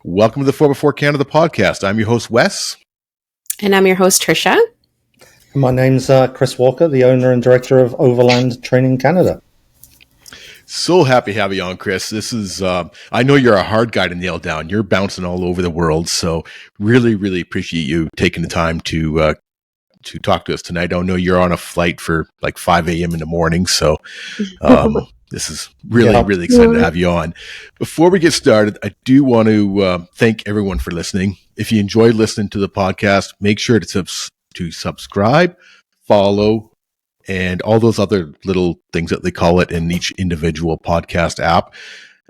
Welcome to the 4x4 Canada podcast. I'm your host, Wes. And I'm your host, Trisha. My name's Chris Walker, the owner and director of Overland Training Canada. So happy to have you on, Chris. This is, I know you're a hard guy to nail down. You're bouncing all over the world. So really appreciate you taking the time to talk to us tonight. I know you're on a flight for like 5 a.m. in the morning. So this is really excited to have you on. Before we get started, I do want to thank everyone for listening. If you enjoyed listening to the podcast, make sure to subscribe, follow, and all those other little things that they call it in each individual podcast app.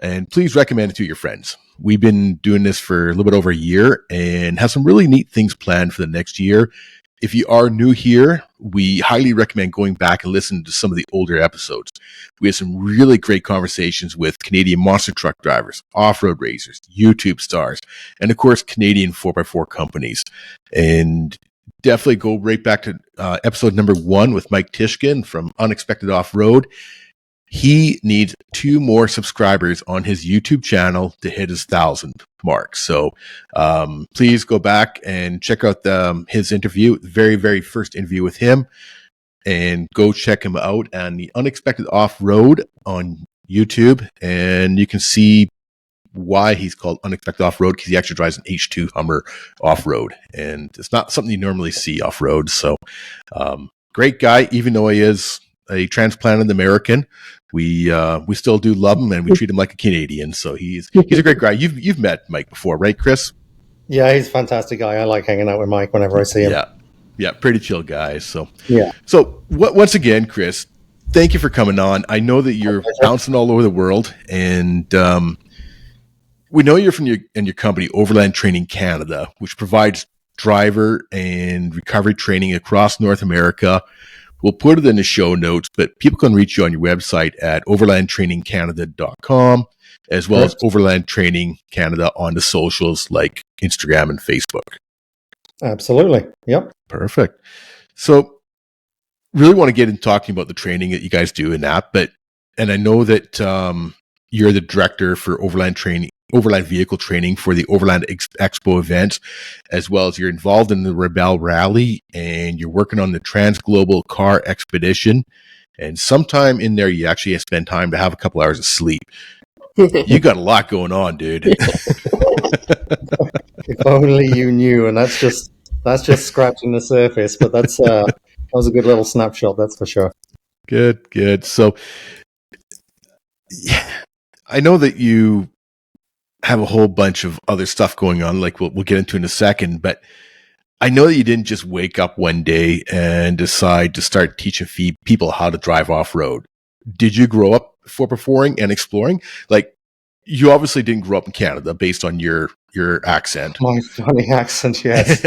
And please recommend it to your friends. We've been doing this for a little bit over a year and have some really neat things planned for the next year. If you are new here, we highly recommend going back and listening to some of the older episodes. We have some really great conversations with Canadian monster truck drivers, off-road racers, YouTube stars, and of course, Canadian 4x4 companies. And definitely go right back to episode number 1 with Mike Tishkin from Unexpected Off-Road. He needs 2 more subscribers on his YouTube channel to hit his 1,000 mark. So please go back and check out his interview, the very first interview with him, and go check him out on the Unexpected Off-Road on YouTube. And you can see why he's called Unexpected Off-Road, because he actually drives an H2 Hummer off-road. And it's not something you normally see off-road. So great guy, even though he is a transplanted American. We still do love him, and we treat him like a Canadian. So he's a great guy. You've met Mike before, right, Chris? Yeah, he's a fantastic guy. I like hanging out with Mike whenever I see him. Yeah, pretty chill guy. So yeah. So once again, Chris, thank you for coming on. I know that you're bouncing all over the world, and we know you're from your company, Overland Training Canada, which provides driver and recovery training across North America. We'll put it in the show notes, but people can reach you on your website at overlandtrainingcanada.com, as well as Overland Training Canada on the socials like Instagram and Facebook. Absolutely. Yep. Perfect. So really want to get into talking about the training that you guys do in that, and I know that you're the director for Overland vehicle training for the Overland Expo event, as well as you're involved in the Rebelle Rally, and you're working on the TransGlobal Car Expedition. And sometime in there, you actually spend time to have a couple hours of sleep. You got a lot going on, dude. If only you knew, and that's just scratching the surface. But that was a good little snapshot, that's for sure. Good. So, yeah, I know that you have a whole bunch of other stuff going on, like we'll get into in a second, but I know that you didn't just wake up one day and decide to start teaching people how to drive off-road. Did you grow up 4x4ing and exploring? Like, you obviously didn't grow up in Canada based on your accent. My funny accent, yes.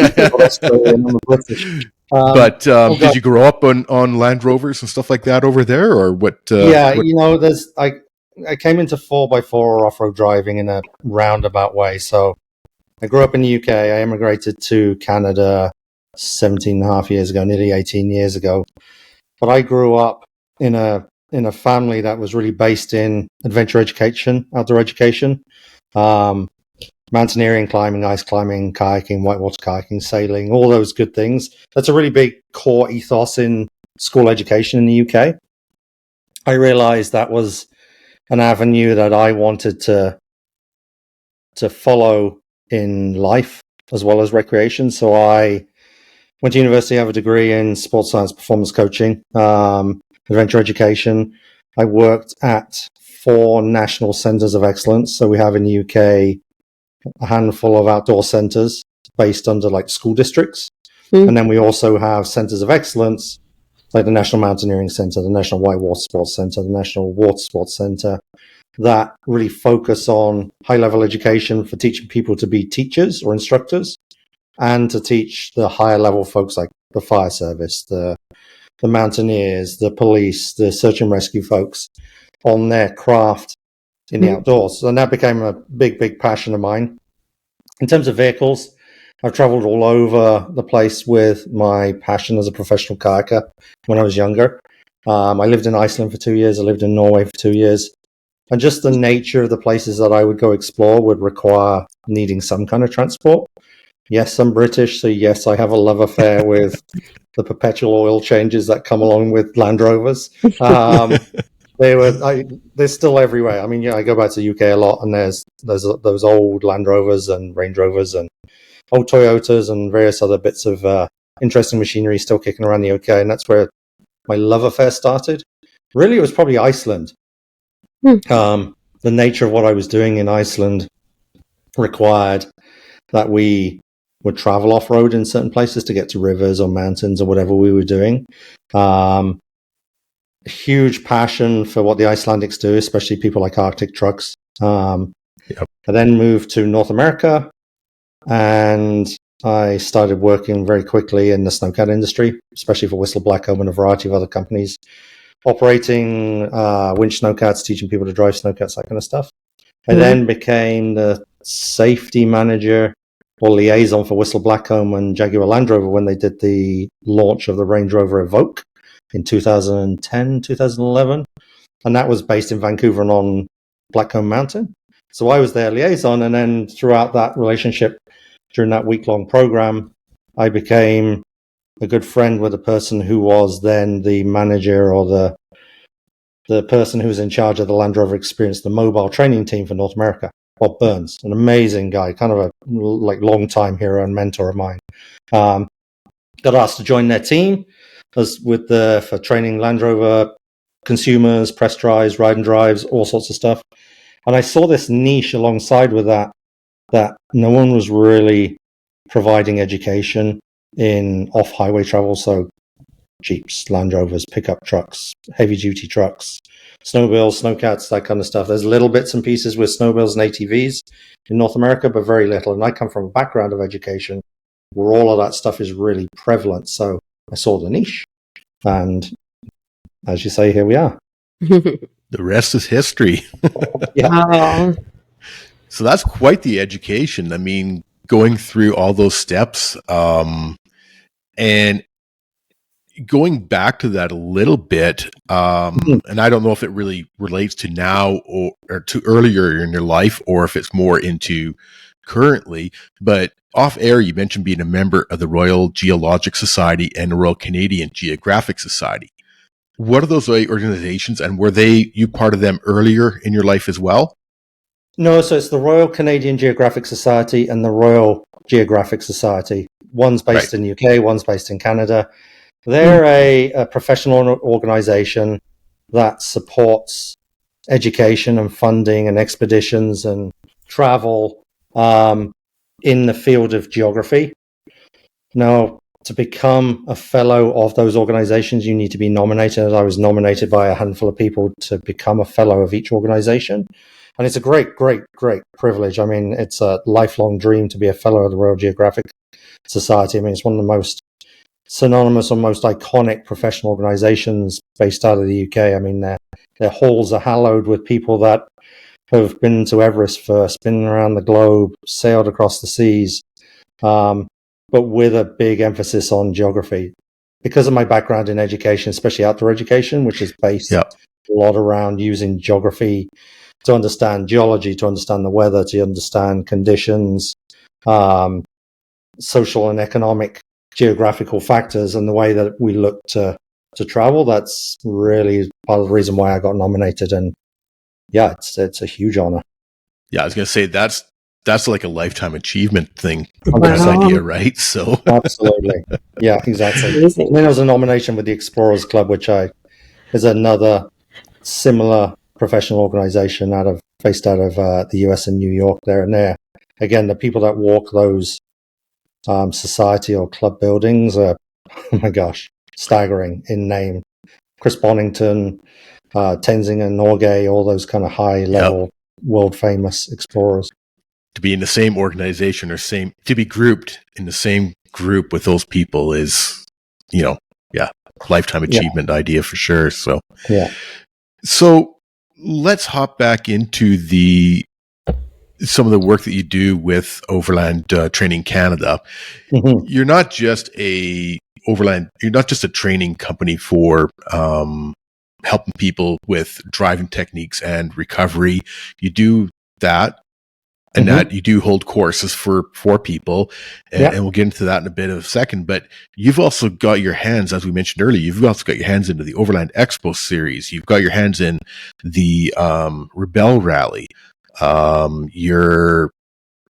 But did you grow up on Land Rovers and stuff like that over there, or what? I came into 4x4 off-road driving in a roundabout way. So I grew up in the UK. I immigrated to Canada 17 and a half years ago, nearly 18 years ago. But I grew up in a family that was really based in adventure education, outdoor education, mountaineering, climbing, ice climbing, kayaking, whitewater kayaking, sailing, all those good things. That's a really big core ethos in school education in the UK. I realized that was an avenue that I wanted to follow in life as well as recreation. So I went to university, I have a degree in sports science, performance coaching, adventure education. I worked at 4 national centers of excellence. So we have in the UK a handful of outdoor centers based under like school districts. And then we also have centers of excellence like the National Mountaineering Center, the National Whitewater Sports Center, the National Water Sports Center, that really focus on high-level education for teaching people to be teachers or instructors, and to teach the higher-level folks like the fire service, the mountaineers, the police, the search and rescue folks on their craft in the outdoors. And that became a big passion of mine. In terms of vehicles, I've traveled all over the place with my passion as a professional kayaker when I was younger. I lived in Iceland for 2 years. I lived in Norway for 2 years. And just the nature of the places that I would go explore would require needing some kind of transport. Yes, I'm British, so yes, I have a love affair with the perpetual oil changes that come along with Land Rovers. They're still everywhere. I mean, I go back to the UK a lot, and there's those old Land Rovers and Range Rovers and old Toyotas and various other bits of interesting machinery still kicking around the UK, and that's where my love affair started. Really, it was probably Iceland. The nature of what I was doing in Iceland required that we would travel off-road in certain places to get to rivers or mountains or whatever we were doing. Huge passion for what the Icelandics do, especially people like Arctic trucks. I then moved to North America, and I started working very quickly in the snowcat industry, especially for Whistler Blackcomb and a variety of other companies, operating winch snowcats, teaching people to drive snowcats, that kind of stuff. I then became the safety manager or liaison for Whistler Blackcomb and Jaguar Land Rover when they did the launch of the Range Rover Evoque in 2010, 2011. And that was based in Vancouver and on Blackcomb Mountain. So I was their liaison. And then throughout that relationship, during that week-long program, I became a good friend with the person who was then the manager or the person who was in charge of the Land Rover Experience, the mobile training team for North America. Bob Burns, an amazing guy, kind of a long-time hero and mentor of mine. Got asked to join their team for training Land Rover consumers, press drives, ride and drives, all sorts of stuff. And I saw this niche alongside with that no one was really providing education in off-highway travel, so Jeeps, Land Rovers, pickup trucks, heavy-duty trucks, snowmobiles, snowcats, that kind of stuff. There's little bits and pieces with snowmobiles and ATVs in North America, but very little. And I come from a background of education where all of that stuff is really prevalent. So I saw the niche. And as you say, here we are. The rest is history. Yeah. So that's quite the education. I mean, going through all those steps, and going back to that a little bit, and I don't know if it really relates to now or to earlier in your life, or if it's more into currently, but off air, you mentioned being a member of the Royal Geologic Society and the Royal Canadian Geographic Society. What are those organizations, and were you part of them earlier in your life as well? No, so it's the Royal Canadian Geographic Society and the Royal Geographic Society. One's based in the UK, one's based in Canada. They're a professional organization that supports education and funding and expeditions and travel in the field of geography. Now, to become a fellow of those organizations, you need to be nominated. I was nominated by a handful of people to become a fellow of each organization. And it's a great, great, great privilege. I mean, it's a lifelong dream to be a fellow of the Royal Geographic Society. I mean, it's one of the most synonymous and most iconic professional organizations based out of the UK. I mean, their halls are hallowed with people that have been to Everest first, been around the globe, sailed across the seas, but with a big emphasis on geography. Because of my background in education, especially outdoor education, which is based a lot around using geography to understand geology, to understand the weather, to understand conditions, social and economic geographical factors, and the way that we look to travel. That's really part of the reason why I got nominated. And yeah, it's a huge honor. Yeah, I was going to say that's like a lifetime achievement thing, this idea, right? So absolutely, yeah, exactly. Amazing. And then there was a nomination with the Explorers Club, which is another similar professional organization based out of the US and New York. There, again, the people that walk those society or club buildings are, oh my gosh, staggering in name. Chris Bonington, Tenzing and Norgay, all those kind of high level, world famous explorers. To be in the same organization or to be grouped in the same group with those people is, lifetime achievement idea for sure. So, So let's hop back into some of the work that you do with Overland Training Canada. Mm-hmm. You're not just a training company for helping people with driving techniques and recovery. You do that. And that you do hold courses for people, and we'll get into that in a bit of a second. But you've also got your hands, as we mentioned earlier, you've also got your hands into the Overland Expo series. You've got your hands in the Rebelle Rally. You're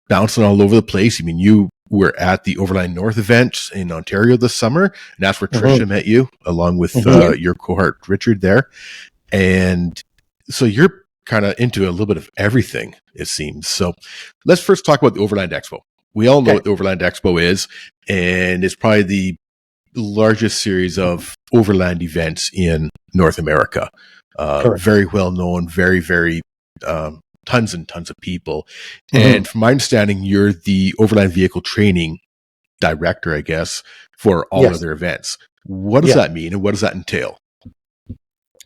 bouncing all over the place. I mean, you were at the Overland North event in Ontario this summer, and that's where Trisha met you, along with your cohort Richard there. And so you're kind of into a little bit of everything, it seems. So let's first talk about the Overland Expo. We all know what the Overland Expo is, and it's probably the largest series of overland events in North America. Very well known, very, very tons and tons of people. And from my understanding, you're the overland vehicle training director, I guess, for all other events. What does that mean, and what does that entail?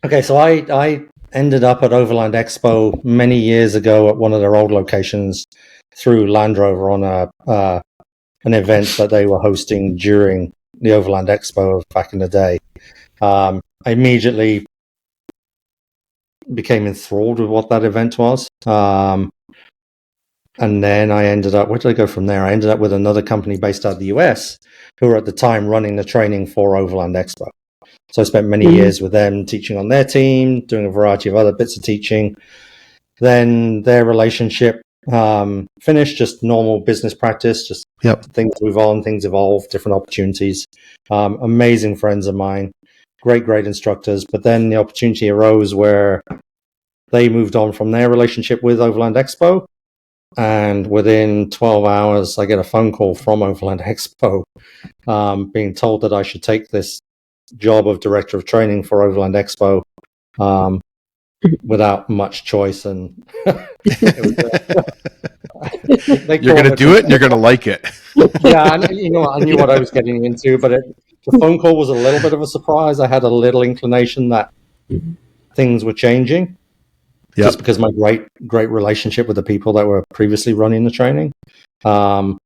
Okay, so I ended up at Overland Expo many years ago at one of their old locations through Land Rover on an event that they were hosting during the Overland Expo back in the day. I immediately became enthralled with what that event was. And then I ended up, where did I go from there? I ended up with another company based out of the US who were at the time running the training for Overland Expo. So I spent many years with them teaching on their team, doing a variety of other bits of teaching. Then their relationship finished, just normal business practice, just things move on, things evolve, different opportunities. Amazing friends of mine, great instructors. But then the opportunity arose where they moved on from their relationship with Overland Expo. And within 12 hours, I get a phone call from Overland Expo being told that I should take this job of director of training for Overland Expo without much choice. And you're going to do it and you're going to like it. You know, I knew what I was getting into, but the phone call was a little bit of a surprise. I had a little inclination that things were changing just because of my great relationship with the people that were previously running the training. But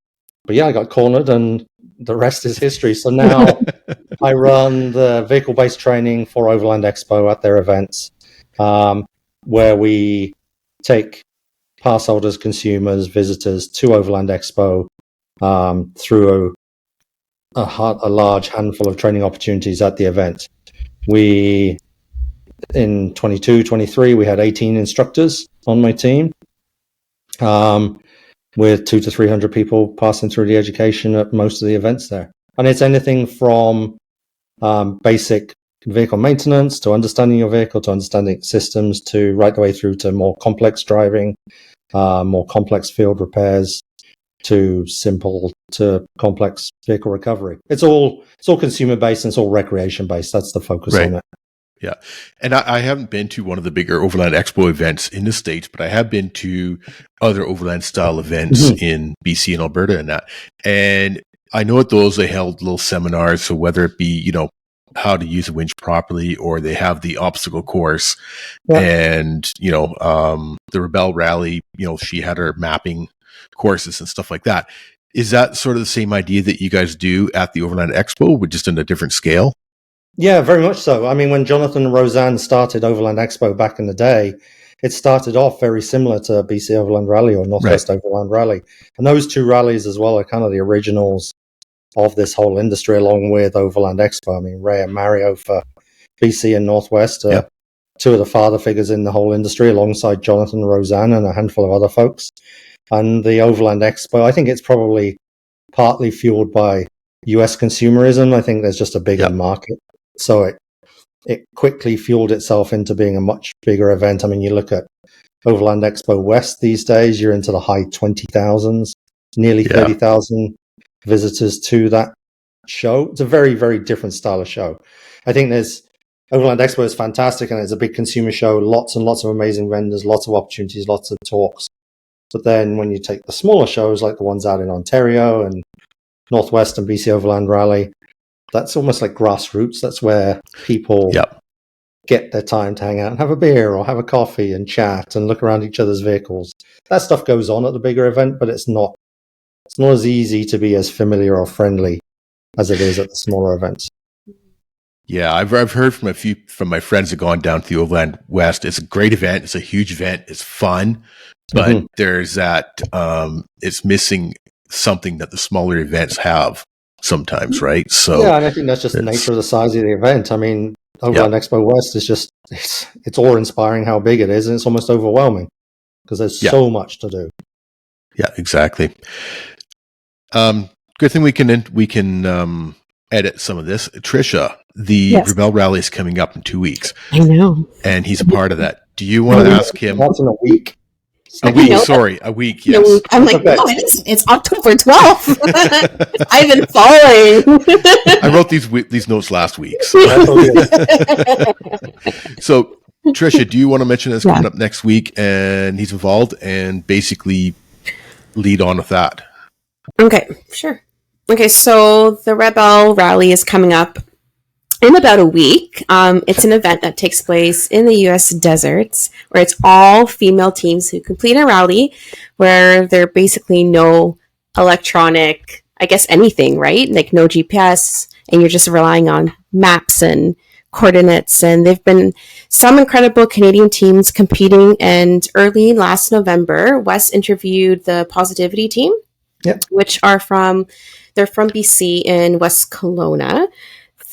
I got cornered, and the rest is history. So now I run the vehicle-based training for Overland Expo at their events, where we take pass holders, consumers, visitors to Overland Expo through a large handful of training opportunities at the event. In 22-23, we had 18 instructors on my team, with 200 to 300 people passing through the education at most of the events there. And it's anything from basic vehicle maintenance to understanding your vehicle, to understanding systems, to right the way through to more complex driving, more complex field repairs, to simple to complex vehicle recovery. It's all consumer based and it's all recreation based. That's the focus on it. Yeah. And I haven't been to one of the bigger Overland Expo events in the States, but I have been to other Overland style events in BC and Alberta and that. And I know at those they held little seminars. So whether it be, how to use a winch properly, or they have the obstacle course and, the Rebelle Rally, she had her mapping courses and stuff like that. Is that sort of the same idea that you guys do at the Overland Expo, but just in a different scale? Yeah, very much so. I mean, when Jonathan and Roseanne started Overland Expo back in the day, it started off very similar to BC Overland Rally or Northwest Overland Rally. And those two rallies as well are kind of the originals of this whole industry, along with Overland Expo. I mean, Ray and Mario for BC and Northwest are two of the father figures in the whole industry, alongside Jonathan and Roseanne and a handful of other folks. And the Overland Expo, I think it's probably partly fueled by US consumerism. I think there's just a bigger market. So it quickly fueled itself into being a much bigger event. I mean, you look at Overland Expo West these days, you're into the high 20,000s, nearly 30,000 visitors to that show. It's a very, very different style of show. I think Overland Expo is fantastic, and it's a big consumer show, lots and lots of amazing vendors, lots of opportunities, lots of talks. But then when you take the smaller shows like the ones out in Ontario and Northwest and BC Overland Rally, that's almost like grassroots. That's where people get their time to hang out and have a beer or have a coffee and chat and look around each other's vehicles. That stuff goes on at the bigger event, but it's not as easy to be as familiar or friendly as it is at the smaller events. Yeah, I've heard from a few from my friends that gone down to the Overland West. It's a great event. It's a huge event. It's fun, but there's that it's missing something that the smaller events have sometimes, right? So yeah, and I think that's just the nature of the size of the event. I mean, Overland Expo West is just it's awe-inspiring how big it is, and it's almost overwhelming because there's so much to do. Yeah, exactly. Good thing we can edit some of this. Trisha, the Rebelle Rally is coming up in 2 weeks. I know. And he's a part of that. Do you want to ask him? That's in a week. A week, sorry. A week, yes. I'm like, no, it's October 12th. I've been following. I wrote these notes last week. So, so Trisha, do you want to mention this coming up next week? And he's involved and basically lead on with that. Okay, sure. Okay, so the Rebelle Rally is coming up in about a week. It's an event that takes place in the U.S. deserts, where it's all female teams who complete a rally, where there are basically no electronic, I guess anything, right? Like no GPS, and you're just relying on maps and coordinates. And there've been some incredible Canadian teams competing, and early last November, Wes interviewed the Positivity team, which they're from BC in West Kelowna.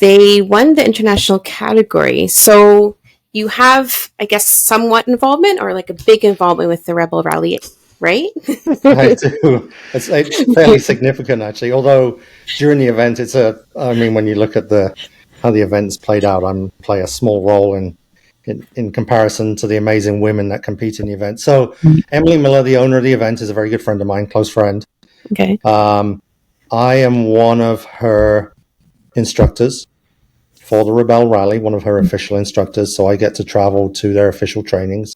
They won the international category. So you have, I guess, somewhat involvement or like a big involvement with the Rebelle Rally, right? I do. It's fairly significant, actually. Although during the event, when you look at how the event's played out, I play a small role in comparison to the amazing women that compete in the event. So Emily Miller, the owner of the event, is a very good friend of mine, close friend. Okay. I am one of her instructors for the Rebelle Rally, one of her official instructors, so I get to travel to their official trainings.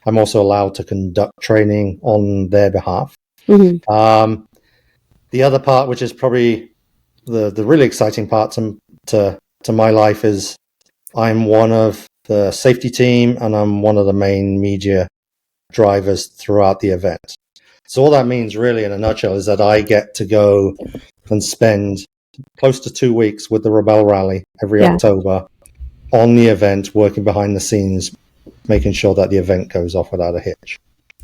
I'm also allowed to conduct training on their behalf. Mm-hmm. The other part, which is probably the really exciting part to my life, is I'm one of the safety team and I'm one of the main media drivers throughout the event. So all that means really in a nutshell is that I get to go and spend close to 2 weeks with the Rebelle Rally every October on the event, working behind the scenes, making sure that the event goes off without a hitch.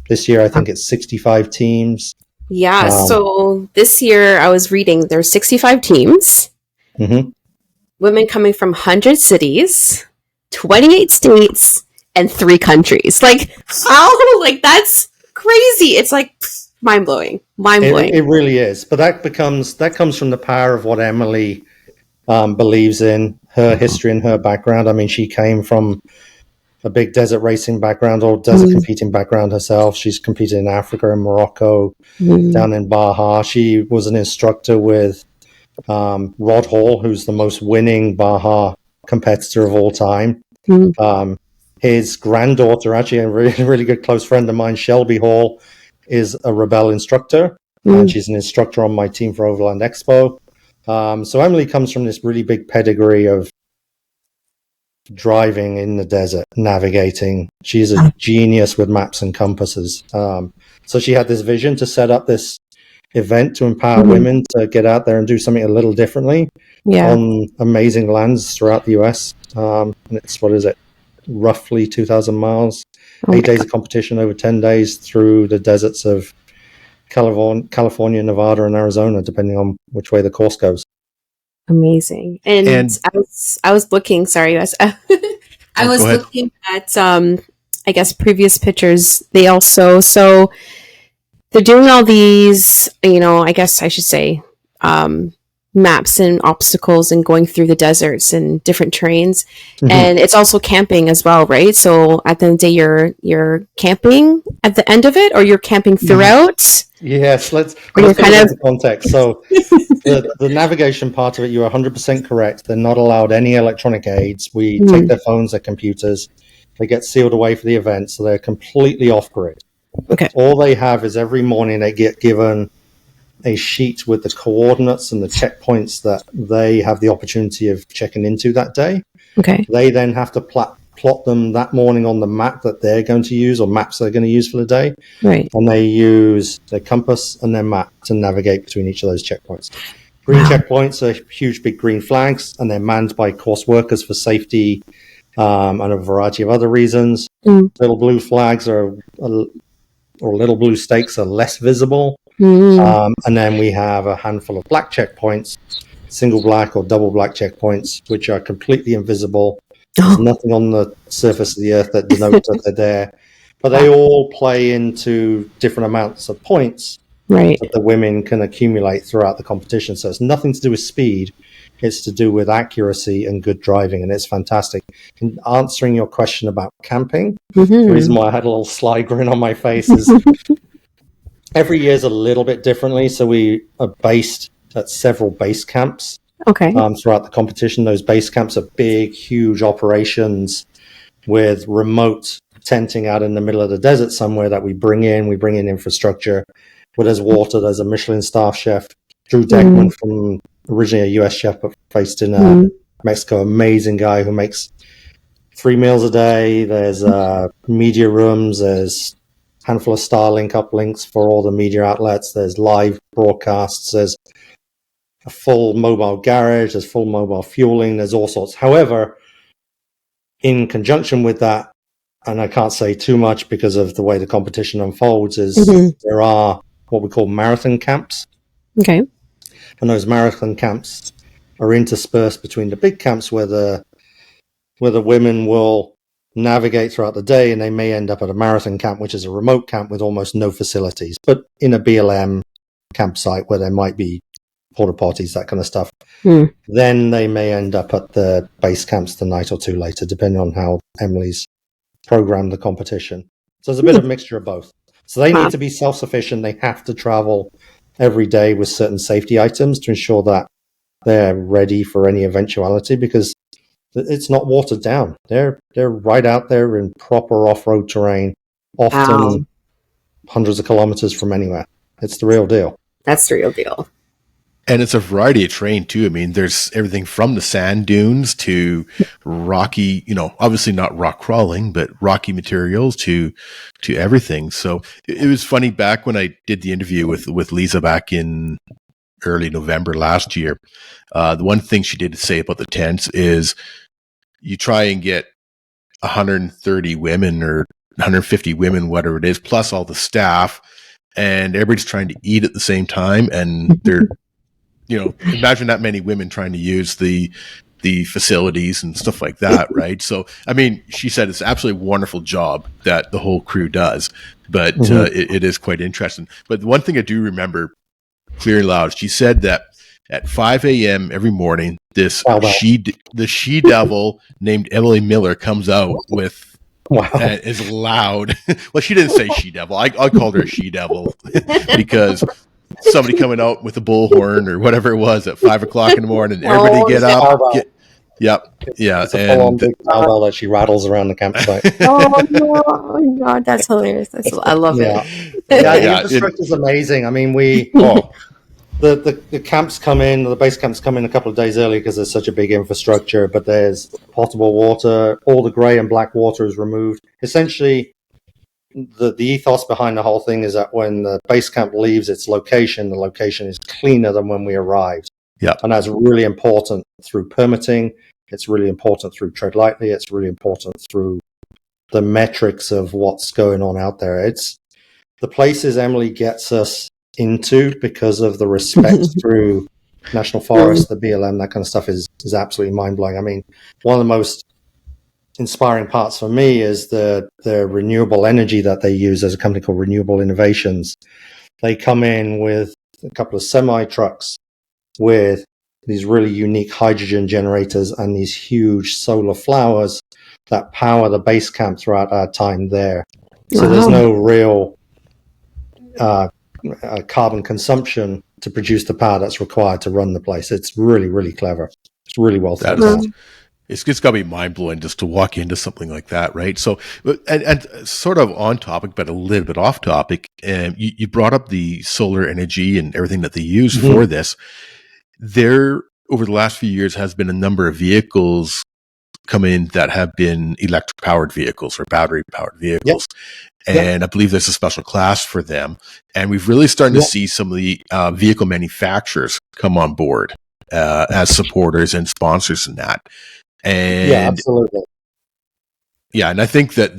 This year, I think it's 65 teams. Yeah, so this year I was reading there's 65 teams, women coming from 100 cities, 28 states, and 3 countries. Like, how? Like, that's crazy. It's like mind-blowing. It really is. But that comes from the power of what Emily believes in, her history and her background. I mean, she came from a big desert racing background or desert competing background herself. She's competed in Africa and Morocco, down in Baja. She was an instructor with Rod Hall, who's the most winning Baja competitor of all time. His granddaughter, actually a really, really good close friend of mine, Shelby Hall, is a Rebelle instructor, and she's an instructor on my team for Overland Expo. So Emily comes from this really big pedigree of driving in the desert, navigating. She's a genius with maps and compasses. So she had this vision to set up this event to empower women to get out there and do something a little differently on amazing lands throughout the US. And it's, roughly 2,000 miles, 8 days of competition over 10 days through the deserts of California, Nevada, and Arizona, depending on which way the course goes. Amazing. And I was looking, sorry, I was looking at, I guess, previous pictures. They also, so they're doing all these, I guess I should say, maps and obstacles and going through the deserts and different terrains. And it's also camping as well, right? So at the end of the day, you're camping at the end of it, or you're camping throughout? Yes, let's put it into context. So the navigation part of it, you're 100% correct. They're not allowed any electronic aids. We take their phones, their computers. They get sealed away for the event, so they're completely off-grid. Okay. All they have is every morning they get given a sheet with the coordinates and the checkpoints that they have the opportunity of checking into that day. Okay. They then have to plot them that morning on the map that they're going to use, or maps they're going to use for the day. Right. And they use their compass and their map to navigate between each of those checkpoints. Green checkpoints are huge, big green flags, and they're manned by course workers for safety and a variety of other reasons. Little blue flags or little blue stakes are less visible. And then we have a handful of black checkpoints, single black or double black checkpoints, which are completely invisible. There's nothing on the surface of the earth that denotes that they're there. But they all play into different amounts of points that the women can accumulate throughout the competition. So it's nothing to do with speed. It's to do with accuracy and good driving, and it's fantastic. In answering your question about camping, the reason why I had a little sly grin on my face is every year is a little bit differently. So we are based at several base camps throughout the competition. Those base camps are big, huge operations with remote tenting out in the middle of the desert somewhere that we bring in. We bring in infrastructure where there's water. There's a Michelin star chef, Drew Deckman, from originally a US chef, but based in Mexico. Amazing guy who makes 3 meals a day. There's media rooms. There's a handful of Starlink uplinks for all the media outlets. There's live broadcasts. There's a full mobile garage. There's full mobile fueling. There's all sorts. However, in conjunction with that, and I can't say too much because of the way the competition unfolds, is there are what we call marathon camps. Okay. And those marathon camps are interspersed between the big camps where the women will navigate throughout the day, and they may end up at a marathon camp, which is a remote camp with almost no facilities, but in a BLM campsite where there might be porta potties, that kind of stuff. Then they may end up at the base camps the night or two later, depending on how Emily's programmed the competition. So there's a bit of a mixture of both. So they need to be self-sufficient. They have to travel every day with certain safety items to ensure that they're ready for any eventuality, because it's not watered down. They're right out there in proper off-road terrain, often hundreds of kilometers from anywhere. It's the real deal. That's the real deal. And it's a variety of terrain too. I mean, there's everything from the sand dunes to rocky, obviously not rock crawling, but rocky materials to everything. So it was funny back when I did the interview with Lisa back in early November last year. The one thing she did say about the tents is you try and get 130 women or 150 women, whatever it is, plus all the staff, and everybody's trying to eat at the same time. And they're, imagine that many women trying to use the facilities and stuff like that, right? So, I mean, she said it's absolutely a wonderful job that the whole crew does, but it is quite interesting. But the one thing I do remember clear and loud, she said that at 5 a.m. every morning, the she-devil named Emily Miller comes out with is loud. Well, she didn't say she-devil. I called her a she-devil because somebody coming out with a bullhorn or whatever it was at 5 o'clock in the morning. Everybody get up. Yeah. It's a full-on big cowbell that she rattles around the campsite. Oh my God, that's hilarious. I love it. The infrastructure is amazing. I mean, the camps come in, the base camps come in a couple of days early because there's such a big infrastructure, but there's potable water. All the grey and black water is removed. Essentially, the ethos behind the whole thing is that when the base camp leaves its location, the location is cleaner than when we arrived. Yeah. And that's really important through permitting. It's really important through Tread Lightly. It's really important through the metrics of what's going on out there. It's the places Emily gets us into because of the respect through National Forest, the BLM, that kind of stuff is absolutely mind-blowing. I mean, one of the most inspiring parts for me is the renewable energy that they use. There's a company called Renewable Innovations. They come in with a couple of semi-trucks with these really unique hydrogen generators and these huge solar flowers that power the base camp throughout our time there. So there's no real carbon consumption to produce the power that's required to run the place. It's really, really clever. It's really well thought out. It's got to be mind-blowing just to walk into something like that, right? So, and sort of on topic, but a little bit off topic, you brought up the solar energy and everything that they use for this. There, over the last few years, has been a number of vehicles come in that have been electric-powered vehicles or battery-powered vehicles. and I believe there's a special class for them. And we've really starting to see some of the vehicle manufacturers come on board as supporters and sponsors in that. And absolutely. Yeah, and I think that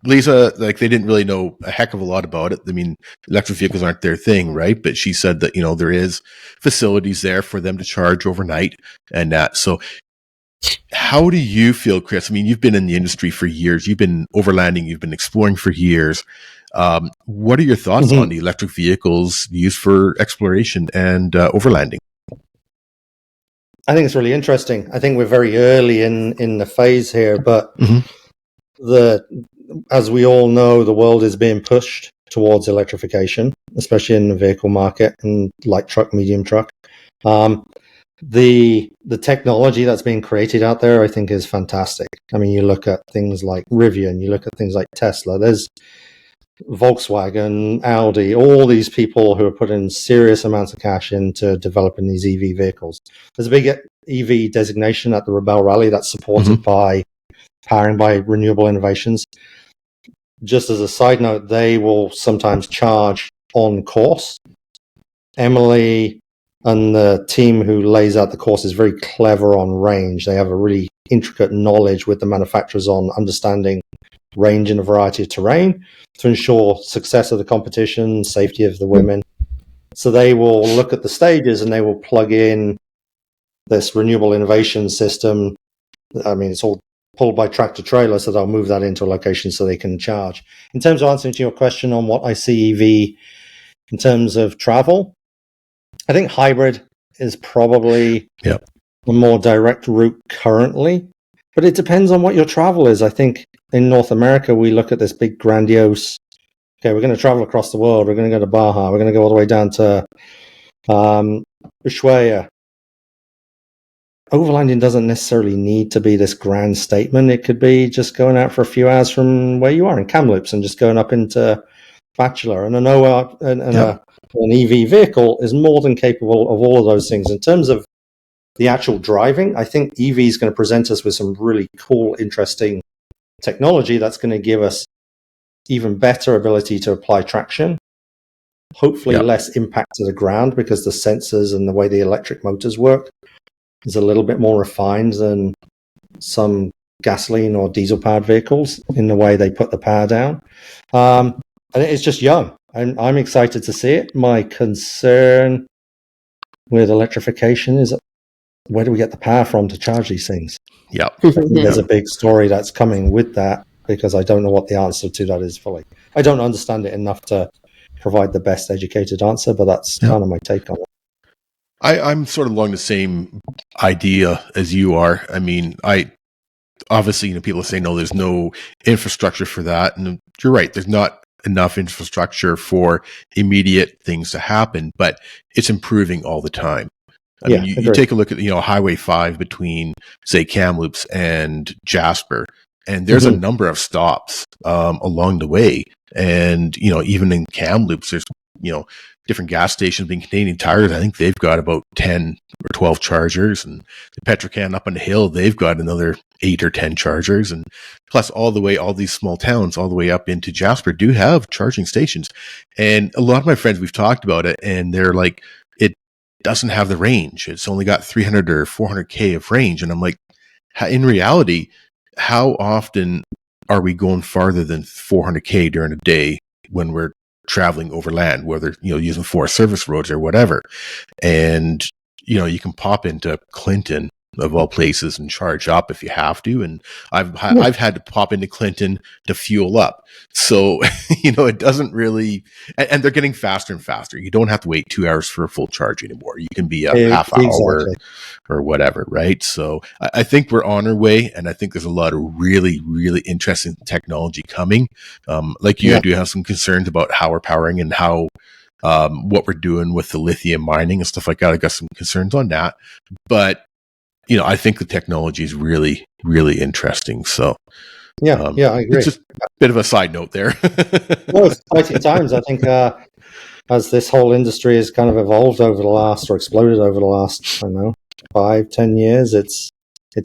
Lisa, like, they didn't really know a heck of a lot about it. I mean, electric vehicles aren't their thing, right? But she said that, there is facilities there for them to charge overnight and that. So how do you feel, Chris? I mean, you've been in the industry for years. You've been overlanding. You've been exploring for years. What are your thoughts on the electric vehicles used for exploration and overlanding? I think it's really interesting. I think we're very early in the phase here, but as we all know, the world is being pushed towards electrification, especially in the vehicle market and light truck, medium truck. The technology that's being created out there, I think, is fantastic. I mean, you look at things like Rivian, you look at things like Tesla, there's Volkswagen, Audi, all these people who are putting serious amounts of cash into developing these EV vehicles. There's a big EV designation at the Rebelle Rally that's supported by powering by renewable innovations. Just as a side note, they will sometimes charge on course. Emily and the team who lays out the course is very clever on range. They have a really intricate knowledge with the manufacturers on understanding range in a variety of terrain to ensure success of the competition, safety of the women. So they will look at the stages and they will plug in this renewable innovation system. I mean, it's all pulled by tractor trailer, so they'll move that into a location so they can charge. In terms of answering to your question on what I see EV in terms of travel, I think hybrid is probably a more direct route currently, but it depends on what your travel is. I think in North America, we look at this big grandiose, okay, we're going to travel across the world. We're going to go to Baja. We're going to go all the way down to Ushuaia. Overlanding doesn't necessarily need to be this grand statement. It could be just going out for a few hours from where you are in Kamloops and just going up into Bachelor. And I know an EV vehicle is more than capable of all of those things. In terms of the actual driving, I think EV is going to present us with some really cool, interesting technology that's going to give us even better ability to apply traction, hopefully less impact to the ground because the sensors and the way the electric motors work is a little bit more refined than some gasoline or diesel powered vehicles in the way they put the power down. And it's just young. I'm excited to see it. My concern with electrification is where do we get the power from to charge these things? Yeah. There's a big story that's coming with that because I don't know what the answer to that is fully. I don't understand it enough to provide the best educated answer, but that's kind of my take on it. I'm sort of along the same idea as you are. I mean, obviously, people say, no, there's no infrastructure for that. And you're right. There's not enough infrastructure for immediate things to happen, but it's improving all the time. I mean, you take a look at, Highway 5 between, say, Kamloops and Jasper, and there's a number of stops along the way. And, even in Kamloops, there's, different gas stations being Canadian Tires. I think they've got about 10 or 12 chargers, and the Petrocan up on the hill, they've got another 8 or 10 chargers. And plus all these small towns all the way up into Jasper do have charging stations. And a lot of my friends, we've talked about it, and they're like, it doesn't have the range. It's only got 300 or 400K of range. And I'm like, in reality, how often are we going farther than 400K during a day when we're traveling overland, whether, using Forest Service roads or whatever? And, you can pop into Clinton, of all places, and charge up if you have to. And I've had to pop into Clinton to fuel up. So, it doesn't really, and they're getting faster and faster. You don't have to wait 2 hours for a full charge anymore. You can be a half hour or whatever, right? So I think we're on our way, and I think there's a lot of really, really interesting technology coming. Like you, I do have some concerns about how we're powering and how, what we're doing with the lithium mining and stuff like that. I got some concerns on that, but I think the technology is really, really interesting. So, I agree. It's just a bit of a side note there. Well, it's exciting times. I think as this whole industry has kind of evolved over the last, or exploded over the last, 5-10 years, it's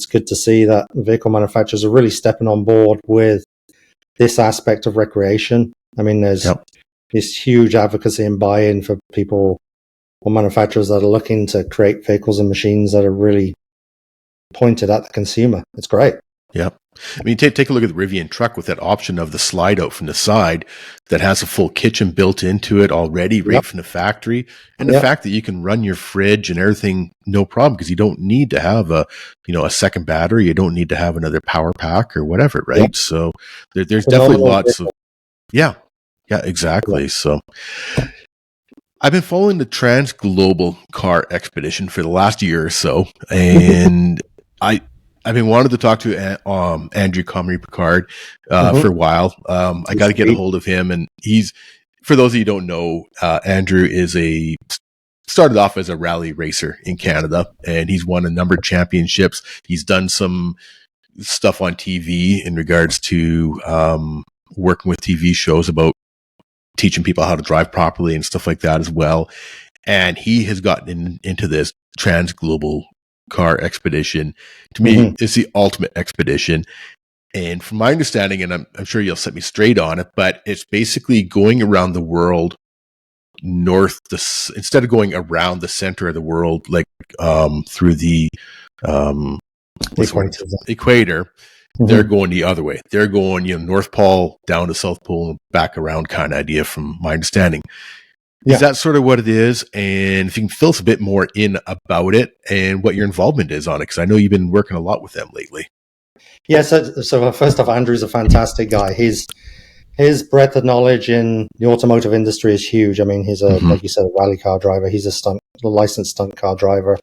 good to see that vehicle manufacturers are really stepping on board with this aspect of recreation. I mean, there's this huge advocacy and buy-in for people or manufacturers that are looking to create vehicles and machines that are really pointed at the consumer. It's great. Yep. I mean, take a look at the Rivian truck with that option of the slide out from the side that has a full kitchen built into it already, right from the factory. And the fact that you can run your fridge and everything, no problem, because you don't need to have a second battery. You don't need to have another power pack or whatever, right? Yep. So there's definitely lots of, yeah, exactly. Yep. So I've been following the TransGlobal Car Expedition for the last year or so, and I've been wanting to talk to Andrew Comrie Picard for a while. I got to get a hold of him, and he's, for those of you who don't know, Andrew started off as a rally racer in Canada, and he's won a number of championships. He's done some stuff on TV in regards to working with TV shows about teaching people how to drive properly and stuff like that as well. And he has gotten into this TransGlobal Car Expedition. To me, it's the ultimate expedition. And from my understanding, and I'm sure you'll set me straight on it, but it's basically going around the world instead of going around the center of the world, like through the equator, they're going the other way. They're going, North Pole down to South Pole and back around kind of idea from my understanding. Is that sort of what it is? And if you can fill us a bit more in about it and what your involvement is on it, because I know you've been working a lot with them lately. Yeah, so first off, Andrew's a fantastic guy. His breadth of knowledge in the automotive industry is huge. I mean, he's like you said, a rally car driver. He's a licensed stunt car driver.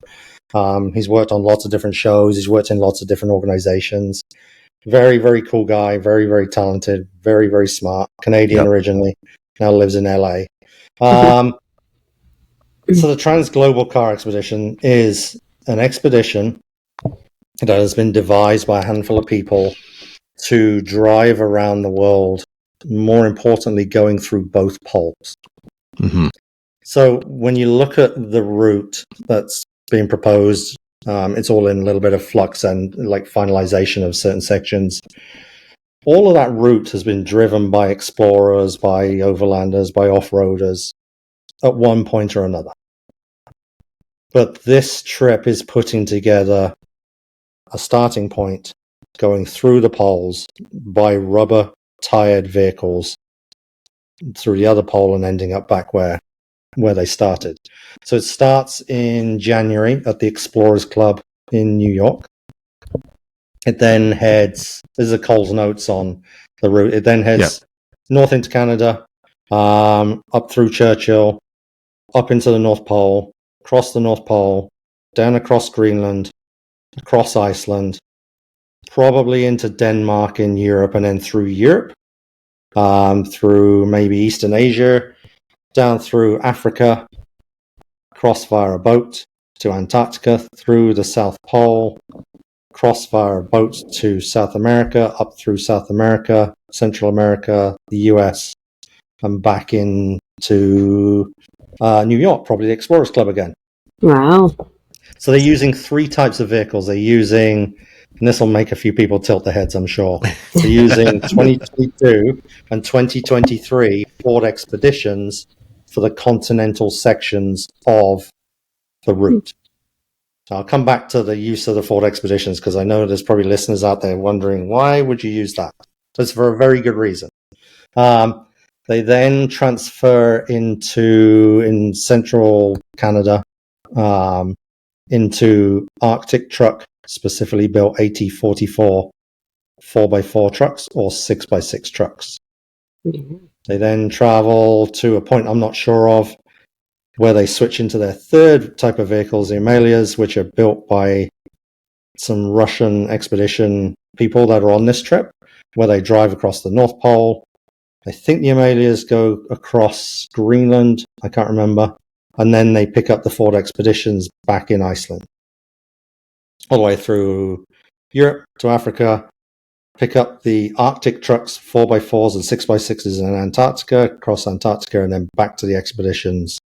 He's worked on lots of different shows. He's worked in lots of different organizations. Very, very cool guy. Very, very talented. Very, very smart. Canadian originally. Now lives in LA. So the TransGlobal Car Expedition is an expedition that has been devised by a handful of people to drive around the world, more importantly, going through both poles. So when you look at the route that's being proposed, it's all in a little bit of flux and like finalization of certain sections. All of that route has been driven by explorers, by overlanders, by off-roaders at one point or another. But this trip is putting together a starting point going through the poles by rubber-tired vehicles through the other pole and ending up back where they started. So it starts in January at the Explorers Club in New York. It then heads, there's a Cole's notes on the route. It then heads north into Canada, up through Churchill, up into the North Pole, across the North Pole, down across Greenland, across Iceland, probably into Denmark in Europe, and then through Europe, through maybe Eastern Asia, down through Africa, across via a boat to Antarctica, through the South Pole, cross via a boat to South America, up through South America, Central America, the US, and back into New York, probably the Explorers Club again. Wow. So they're using three types of vehicles. They're using, and this will make a few people tilt their heads, I'm sure. They're using 2022 and 2023 Ford Expeditions for the continental sections of the route. I'll come back to the use of the Ford Expeditions because I know there's probably listeners out there wondering, why would you use that? It's for a very good reason. They then transfer in central Canada into Arctic truck, specifically built AT44 4x4 trucks or 6x6 trucks. They then travel to a point I'm not sure of, where they switch into their third type of vehicles, the Amelias, which are built by some Russian expedition people that are on this trip, where they drive across the North Pole. I think the Amelias go across Greenland, I can't remember, and then they pick up the Ford Expeditions back in Iceland. All the way through Europe to Africa, pick up the Arctic trucks, 4x4s and 6x6s in Antarctica, across Antarctica, and then back to the expeditions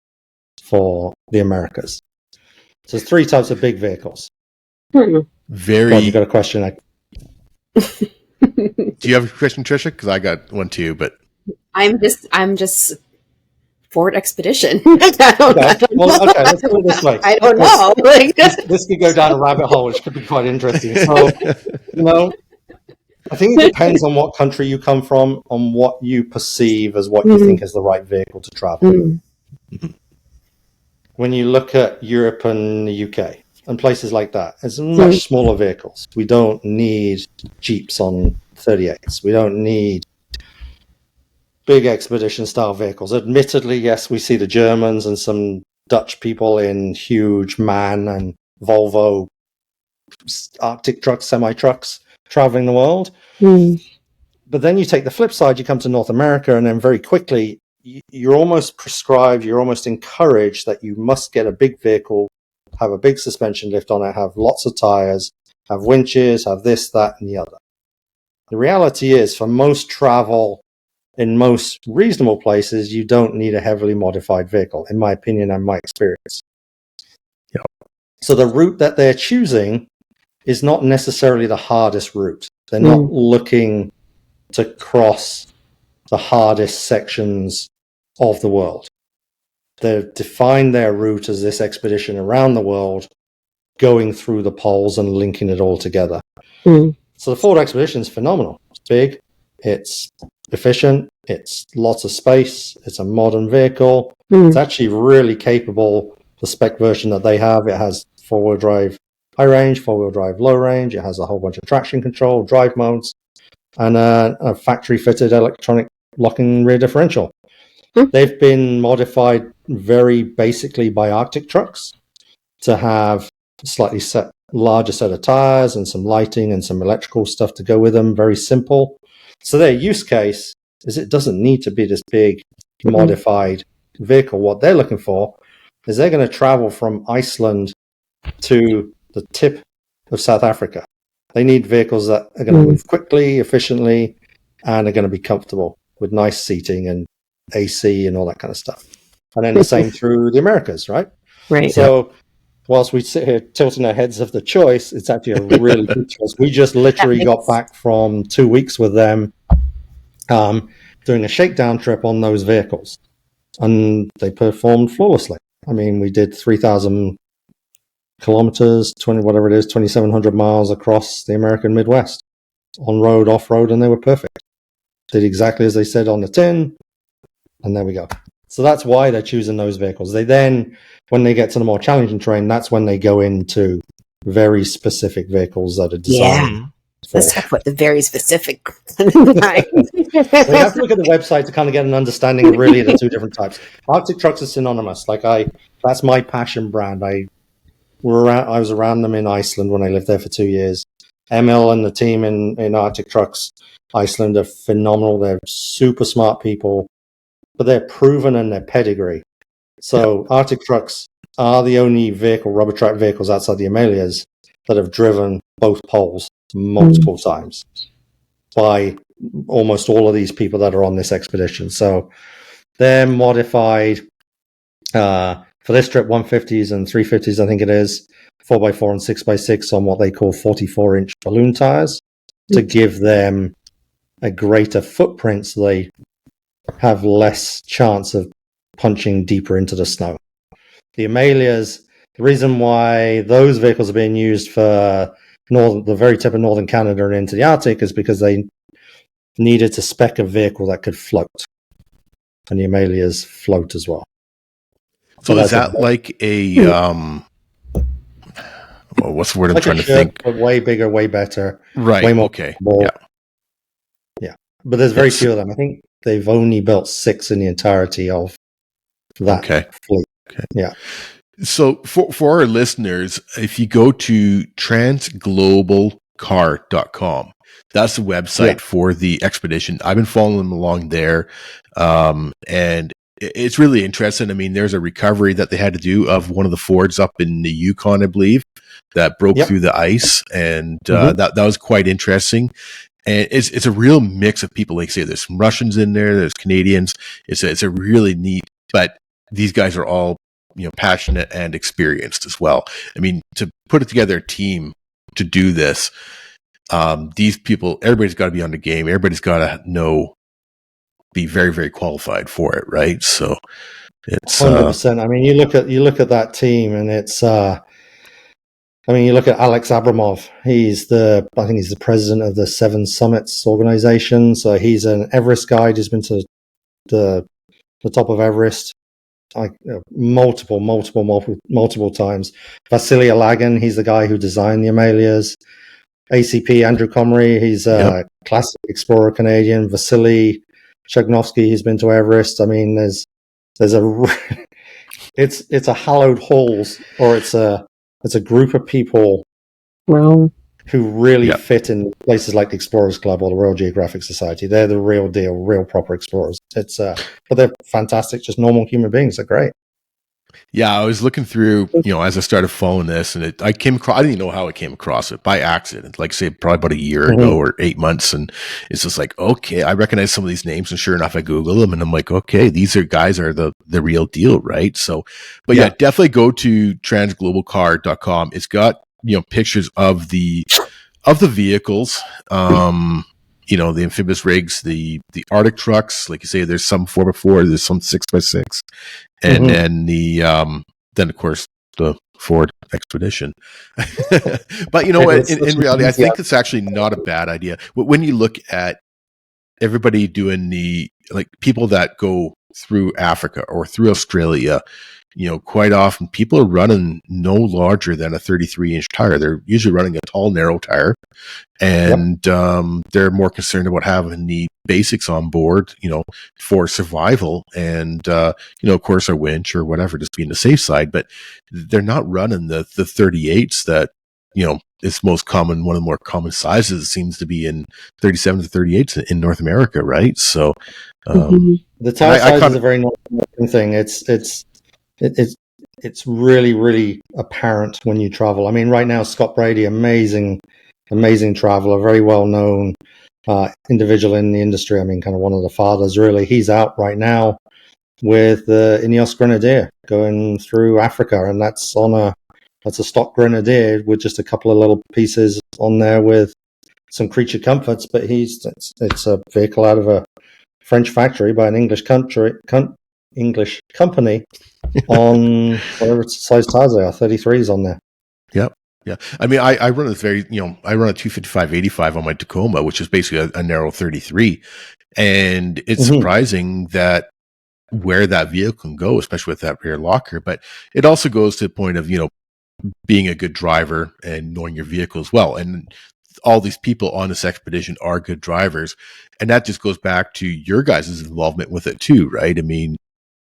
for the Americas. So there's three types of big vehicles. Very. God, you got a question? Do you have a question, Trisha? Because I got one too, but I'm just Ford Expedition. I don't Well, know. okay, let's put it this way. I don't know. Like, This could go down a rabbit hole, which could be quite interesting. So, I think it depends on what country you come from, on what you perceive as what you think is the right vehicle to travel. When you look at Europe and the UK and places like that, it's much smaller vehicles. We don't need Jeeps on 38s. We don't need big expedition style vehicles. Admittedly, yes, we see the Germans and some Dutch people in huge MAN and Volvo Arctic trucks, semi-trucks traveling the world. But then you take the flip side, you come to North America, and then very quickly you're almost prescribed, you're almost encouraged that you must get a big vehicle, have a big suspension lift on it, have lots of tires, have winches, have this, that, and the other. The reality is, for most travel in most reasonable places, you don't need a heavily modified vehicle, in my opinion and my experience. Yep. So the route that they're choosing is not necessarily the hardest route. They're not looking to cross the hardest sections of the world. They've defined their route as this expedition around the world, going through the poles and linking it all together. So the Ford Expedition is phenomenal. It's big, it's efficient, it's lots of space, it's a modern vehicle. It's actually really capable. The spec version that they have, it has four-wheel drive high range, four-wheel drive low range. It has a whole bunch of traction control, drive modes, and a factory-fitted electronic locking rear differential. They've been modified very basically by Arctic trucks to have a slightly larger set of tires and some lighting and some electrical stuff to go with them. Very simple. So their use case is it doesn't need to be this big modified vehicle. What they're looking for is they're going to travel from Iceland to the tip of South Africa. They need vehicles that are going to move quickly, efficiently, and are going to be comfortable with nice seating and AC and all that kind of stuff. And then the same through the Americas, right? Right. So whilst we sit here tilting our heads of the choice, it's actually a really good choice. We just literally got back from 2 weeks with them doing a shakedown trip on those vehicles. And they performed flawlessly. I mean, we did 3,000 kilometers, 2,700 miles across the American Midwest, on road, off road, and they were perfect. Did exactly as they said on the tin, and there we go. So that's why they're choosing those vehicles. They then, when they get to the more challenging terrain, that's when they go into very specific vehicles that are designed. Let's talk about the very specific. So you have to look at the website to kind of get an understanding of really the two different types. Arctic trucks are synonymous. That's my passion brand. I was around them in Iceland when I lived there for 2 years. Emil and the team in Arctic Trucks Iceland are phenomenal. They're super smart people, but they're proven in their pedigree. So Arctic Trucks are the only rubber track vehicles outside the Amelias that have driven both poles multiple times by almost all of these people that are on this expedition. So they're modified for this trip, 150s and 350s, I think it is, 4x4 and 6x6 on what they call 44-inch balloon tires to give them a greater footprint so they have less chance of punching deeper into the snow. The Amelias, the reason why those vehicles are being used for the very tip of northern Canada and into the Arctic is because they needed to spec a vehicle that could float. And the Amelias float as well. So is that like a what's the word I'm trying to think? But way bigger, way better. Right. Way more okay. Yeah. But there's very few of them. I think they've only built 6 in the entirety of that fleet. Okay. Yeah. So for our listeners, if you go to TransGlobalCar.com, that's the website for the expedition. I've been following them along there, and it's really interesting. I mean, there's a recovery that they had to do of one of the Fords up in the Yukon, I believe, that broke through the ice, and that was quite interesting. And it's a real mix of people. Like I say, there's some Russians in there, there's Canadians. It's a really neat. But these guys are all passionate and experienced as well. I mean, to put it together a team to do this, these people, everybody's got to be on the game. Everybody's got to be very, very qualified for it, right? So it's 100%. I mean, you look at that team, and it's. You look at Alex Abramov. I think he's the president of the Seven Summits organization. So he's an Everest guide. He's been to the top of Everest, multiple times. Vasily Alagan, he's the guy who designed the Amelias. ACP Andrew Comrie, he's a classic explorer Canadian. Vasily Chagnovsky, he's been to Everest. I mean, there's it's a hallowed halls, or it's a group of people who really fit in places like the Explorers Club or the Royal Geographic Society. They're the real deal, real proper explorers. But they're fantastic, just normal human beings. They're great. Yeah, I was looking through, as I started following this, and I came across, I didn't even know how I came across it, by accident, like say probably about a year ago or 8 months. And it's just like, okay, I recognize some of these names, and sure enough, I Google them and I'm like, okay, these guys are the real deal, right? So, but yeah, definitely go to transglobalcar.com. It's got, pictures of the vehicles, the amphibious rigs, the Arctic trucks, like you say, there's some 4x4, there's some 6x6. And then of course the Ford Expedition. But you know what? In reality, I think it's actually not a bad idea. When you look at everybody doing people that go through Africa or through Australia, quite often people are running no larger than a 33-inch tire. They're usually running a tall, narrow tire, and they're more concerned about having the basics on board, for survival, and of course a winch or whatever, just being the safe side. But they're not running the 38s that is most common. One of the more common sizes seems to be in 37 to 38s in North America, right? So the tire size is a very North American thing. It's really, really apparent when you travel. I mean, right now, Scott Brady, amazing traveler, very well known individual in the industry. I mean, kind of one of the fathers, really. He's out right now with the Ineos Grenadier going through Africa, and that's a stock Grenadier with just a couple of little pieces on there with some creature comforts. But it's a vehicle out of a French factory by an English company on whatever size tires they are, 33s on there. Yep. Yeah. I mean, I run a I run a 255/85 on my Tacoma, which is basically a narrow 33. And it's surprising that where that vehicle can go, especially with that rear locker. But it also goes to the point of, being a good driver and knowing your vehicle as well. And all these people on this expedition are good drivers. And that just goes back to your guys' involvement with it too, right? I mean,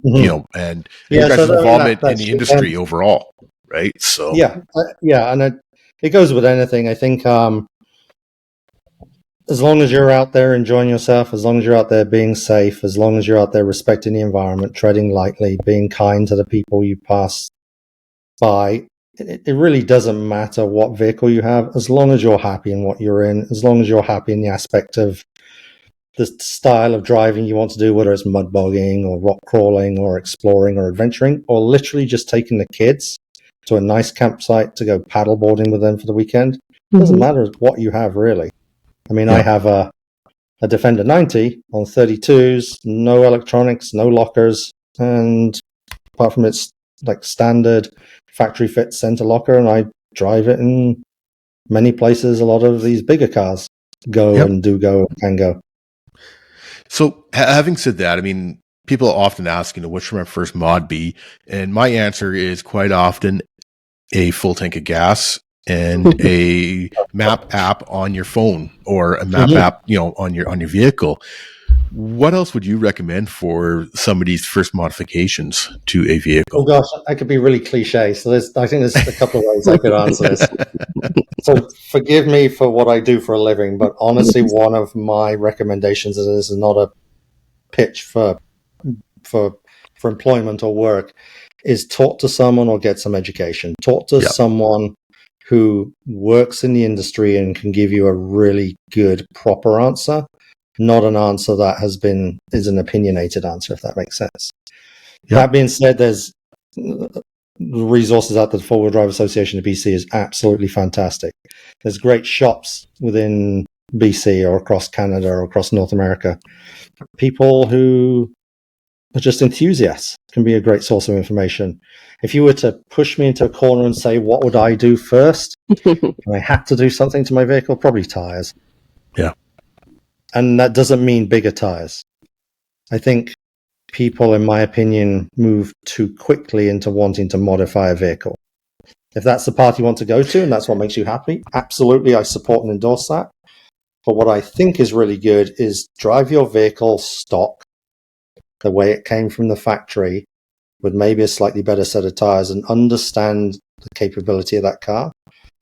and your guys' involvement in the industry overall, right? So and it goes with anything. I think as long as you're out there enjoying yourself, as long as you're out there being safe, as long as you're out there respecting the environment, treading lightly, being kind to the people you pass by, it really doesn't matter what vehicle you have, as long as you're happy in what you're in, as long as you're happy in the aspect of the style of driving you want to do, whether it's mud bogging or rock crawling or exploring or adventuring, or literally just taking the kids to a nice campsite to go paddle boarding with them for the weekend. It doesn't matter what you have, really. I mean, I have a Defender 90 on 32s, no electronics, no lockers, and apart from its like standard factory fit center locker, and I drive it in many places a lot of these bigger cars and can go. So having said that, I mean, people often ask, what should my first mod be? And my answer is quite often a full tank of gas and a map app on your phone, or a map app, on your vehicle. What else would you recommend for somebody's first modifications to a vehicle? Oh gosh, I could be really cliche. So I think there's a couple of ways I could answer this. So forgive me for what I do for a living, but honestly, one of my recommendations, and this is not a pitch for employment or work, is talk to someone or get some education. Talk to someone who works in the industry and can give you a really good, proper answer, not an answer that is an opinionated answer, if that makes sense. That being said, there's resources at the Four Wheel Drive Association of BC is absolutely fantastic. There's great shops within BC or across Canada or across North America. People who are just enthusiasts can be a great source of information. If you were to push me into a corner and say, what would I do first? And I had to do something to my vehicle, probably tires. Yeah. And that doesn't mean bigger tires. I think people, in my opinion, move too quickly into wanting to modify a vehicle. If that's the path you want to go to and that's what makes you happy, absolutely, I support and endorse that. But what I think is really good is drive your vehicle stock the way it came from the factory with maybe a slightly better set of tires and understand the capability of that car.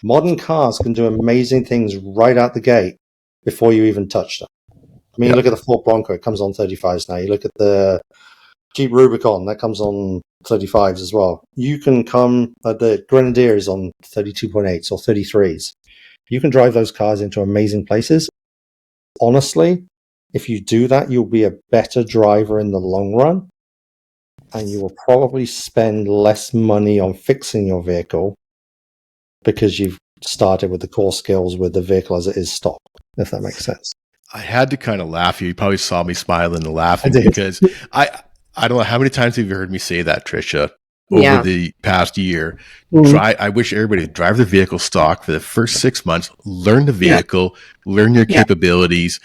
Modern cars can do amazing things right out the gate before you even touch them. I mean, you look at the Ford Bronco, it comes on 35s now. You look at the Jeep Rubicon, that comes on 35s as well. You can come, the Grenadier is on 32.8s or 33s. You can drive those cars into amazing places. Honestly, if you do that, you'll be a better driver in the long run, and you will probably spend less money on fixing your vehicle because you've started with the core skills with the vehicle as it is stock, if that makes sense. I had to kind of laugh. You probably saw me smiling and laughing because I don't know how many times have you heard me say that, Trisha, over the past year. I wish everybody would drive their vehicle stock for the first 6 months, learn the vehicle, learn your capabilities,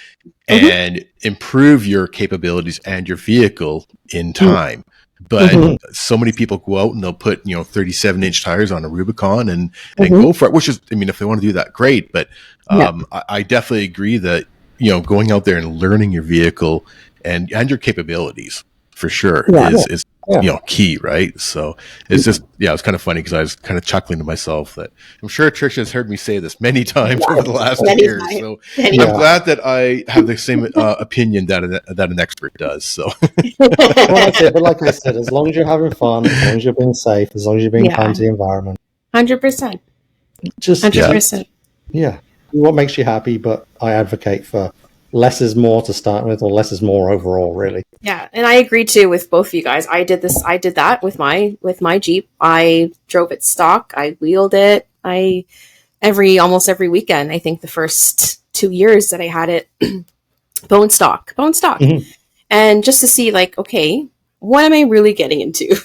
and improve your capabilities and your vehicle in time. But so many people go out and they'll put 37-inch tires on a Rubicon and go for it. Which is, I mean, if they want to do that, great. But I definitely agree that going out there and learning your vehicle and your capabilities for sure is key, right? So it's just it's kind of funny because I was kind of chuckling to myself that I'm sure Trisha has heard me say this many times over the last year. So I'm glad that I have the same opinion that an expert does. So but like I said, as long as you're having fun, as long as you're being safe, as long as you're being kind to the environment, 100%. Just 100%. do what makes you happy. But I advocate for less is more to start with, or less is more overall, really. Yeah, and I agree too with both of you guys. I did that with my Jeep. I drove it stock. I wheeled it. Almost every weekend. I think the first 2 years that I had it, bone stock, and just to see okay, what am I really getting into?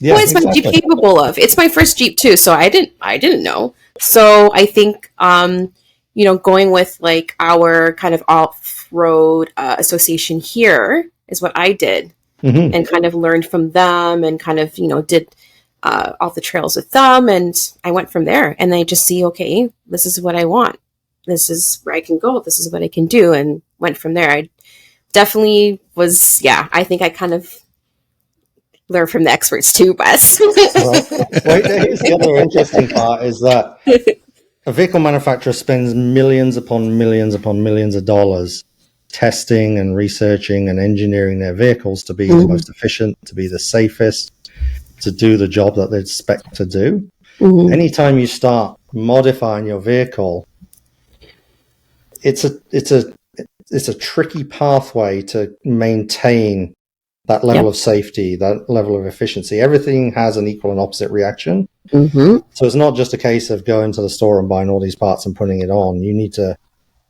What is my Jeep capable of? It's my first Jeep too, so I didn't know. So I think going with our kind of off-road association here is what I did, and kind of learned from them, and kind of did all the trails with them, and I went from there. And I just see, okay, this is what I want. This is where I can go. This is what I can do, and went from there. I definitely was, I think I kind of learn from the experts too, Wes. Here's the other interesting part is that a vehicle manufacturer spends millions upon millions upon millions of dollars testing and researching and engineering their vehicles to be the most efficient, to be the safest, to do the job that they expect to do. Anytime you start modifying your vehicle, it's a tricky pathway to maintain that level of safety, that level of efficiency. Everything has an equal and opposite reaction. So it's not just a case of going to the store and buying all these parts and putting it on. You need to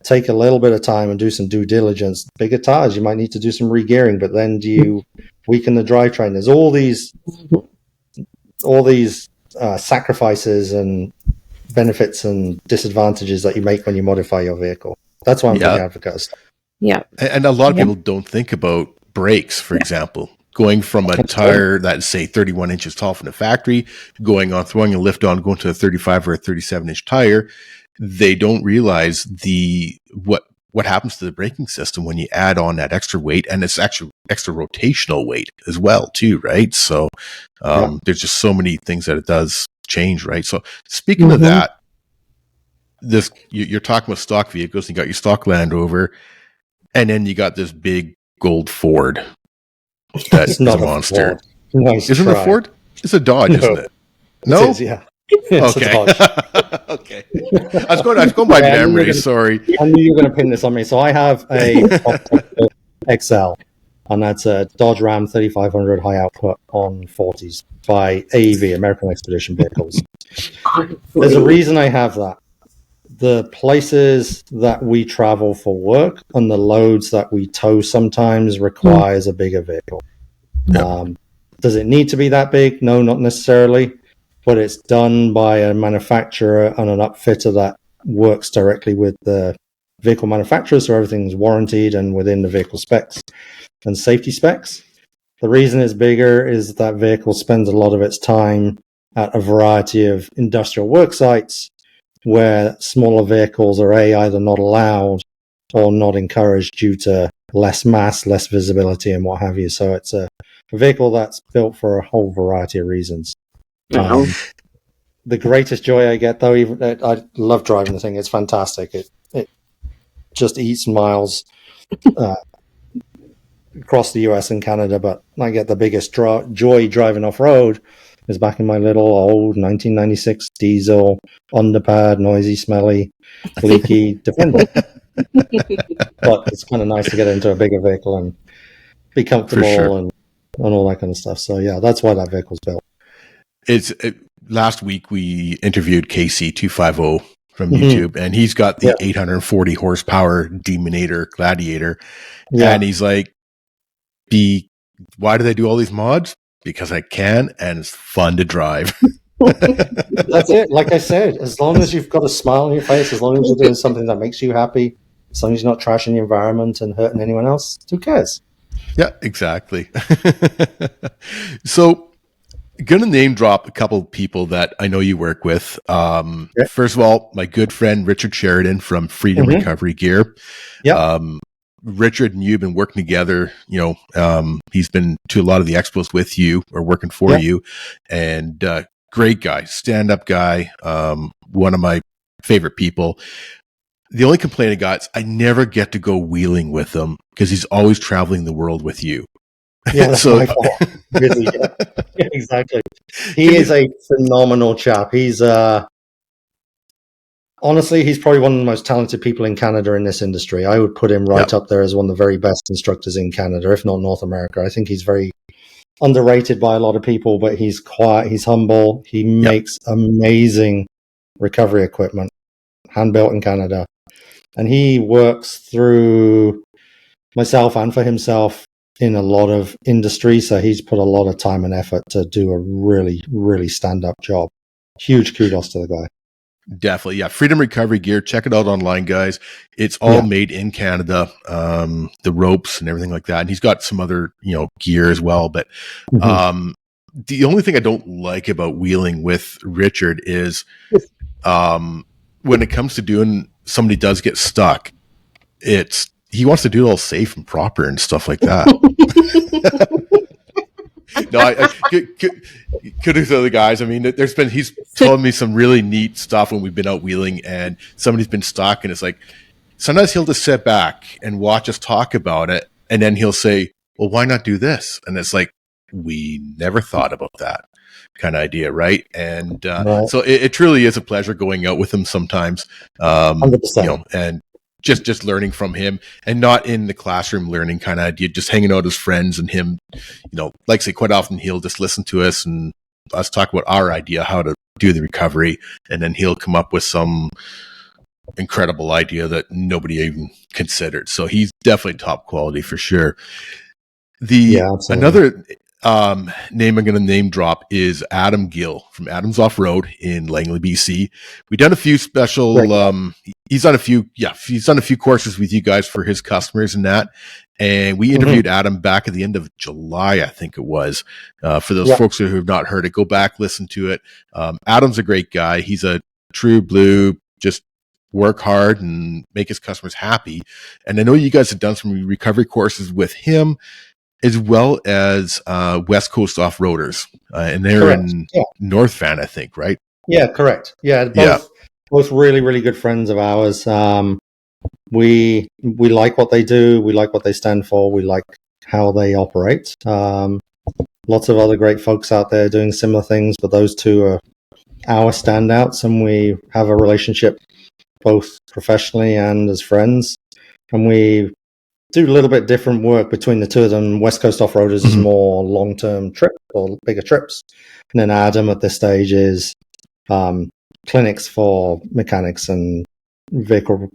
take a little bit of time and do some due diligence. Bigger tires, you might need to do some re-gearing, but then do you weaken the drivetrain? There's all these sacrifices and benefits and disadvantages that you make when you modify your vehicle. That's why I'm an advocate of stuff. Yeah. And a lot of people don't think about brakes, for example. Going from a tire that's, say, 31 inches tall from the factory, throwing a lift on, going to a 35 or a 37-inch tire, they don't realize what happens to the braking system when you add on that extra weight, and it's actually extra rotational weight as well, too, right? So there's just so many things that it does change, right? So speaking of that, you're talking about stock vehicles. You got your stock Land Rover, and then you got this big gold Ford. That's a monster. Nice Isn't it a Ford? It's a Dodge, isn't it? No? It is, yeah. Okay. Okay. I was going by memory. Sorry. I knew you were going to pin this on me. So I have a XL. and that's a Dodge Ram 3500 high output on 40s by AEV, American Expedition Vehicles. There's a reason I have that. The places that we travel for work and the loads that we tow sometimes requires a bigger vehicle. Yep. Does it need to be that big? No, not necessarily, but it's done by a manufacturer and an upfitter that works directly with the vehicle manufacturer, so everything's warranted and within the vehicle specs and safety specs. The reason it's bigger is that vehicle spends a lot of its time at a variety of industrial work sites where smaller vehicles are either not allowed or not encouraged due to less mass, less visibility, and what have you. So it's a vehicle that's built for a whole variety of reasons. The greatest joy I get, though, I love driving the thing. It's fantastic. It just eats miles across the US and Canada, but I get the biggest joy driving off-road is back in my little old 1996 diesel, underpad, noisy, smelly, leaky Defender. But it's kind of nice to get into a bigger vehicle and be comfortable and all that kind of stuff. So yeah, that's why that vehicle's built. Last week we interviewed KC250 from YouTube, and he's got the 840 horsepower Demonator Gladiator, and he's like, why do they do all these mods? Because I can, and it's fun to drive. That's it. Like I said, as long as you've got a smile on your face, as long as you're doing something that makes you happy, as long as you're not trashing the environment and hurting anyone else, who cares? Yeah, exactly. So, going to name drop a couple of people that I know you work with. First of all, my good friend Richard Sheridan from Freedom Recovery Gear. Richard and you have been working together. He's been to a lot of the expos with you or working for you, and great guy, stand-up guy, one of my favorite people. The only complaint I got is I never get to go wheeling with him because he's always traveling the world with you. Yeah, that's my fault. Really, yeah, exactly. He is a phenomenal chap. He's honestly, he's probably one of the most talented people in Canada in this industry. I would put him right up there as one of the very best instructors in Canada, if not North America. I think he's very underrated by a lot of people, but he's quiet, he's humble, he makes amazing recovery equipment, hand-built in Canada. And he works through myself and for himself in a lot of industry, so he's put a lot of time and effort to do a really, really stand-up job. Huge kudos to the guy. Definitely. Yeah. Freedom Recovery Gear. Check it out online, guys. It's all made in Canada. The ropes and everything like that. And he's got some other, gear as well. But, the only thing I don't like about wheeling with Richard is, when it comes to doing, somebody does get stuck, he wants to do it all safe and proper and stuff like that. No, I could have other guys. I mean, he's told me some really neat stuff when we've been out wheeling and somebody's been stuck, and it's like, sometimes he'll just sit back and watch us talk about it. And then he'll say, well, why not do this? And it's like, we never thought about that kind of idea. Right. And, so it truly is a pleasure going out with him sometimes, 100%. And just learning from him, and not in the classroom learning kind of idea, just hanging out as friends, and him, like I say, quite often he'll just listen to us and us talk about our idea, how to do the recovery. And then he'll come up with some incredible idea that nobody even considered. So he's definitely top quality for sure. Another name I'm going to name drop is Adam Gill from Adams Off-Road in Langley, BC. We've done a few special, he's done a few courses with you guys for his customers and that. And we interviewed Adam back at the end of July, I think it was. For those folks who have not heard it, go back, listen to it. Adam's a great guy. He's a true blue, just work hard and make his customers happy. And I know you guys have done some recovery courses with him, as well as West Coast Off-Roaders. And they're in North Van, I think, right? Yeah, correct. Yeah, both really, really good friends of ours. We like what they do. We like what they stand for. We like how they operate. Lots of other great folks out there doing similar things, but those two are our standouts, and we have a relationship both professionally and as friends. And we do a little bit different work between the two of them. West Coast Off-Roaders is more long-term trip or bigger trips. And then Adam at this stage is clinics for mechanics and vehicle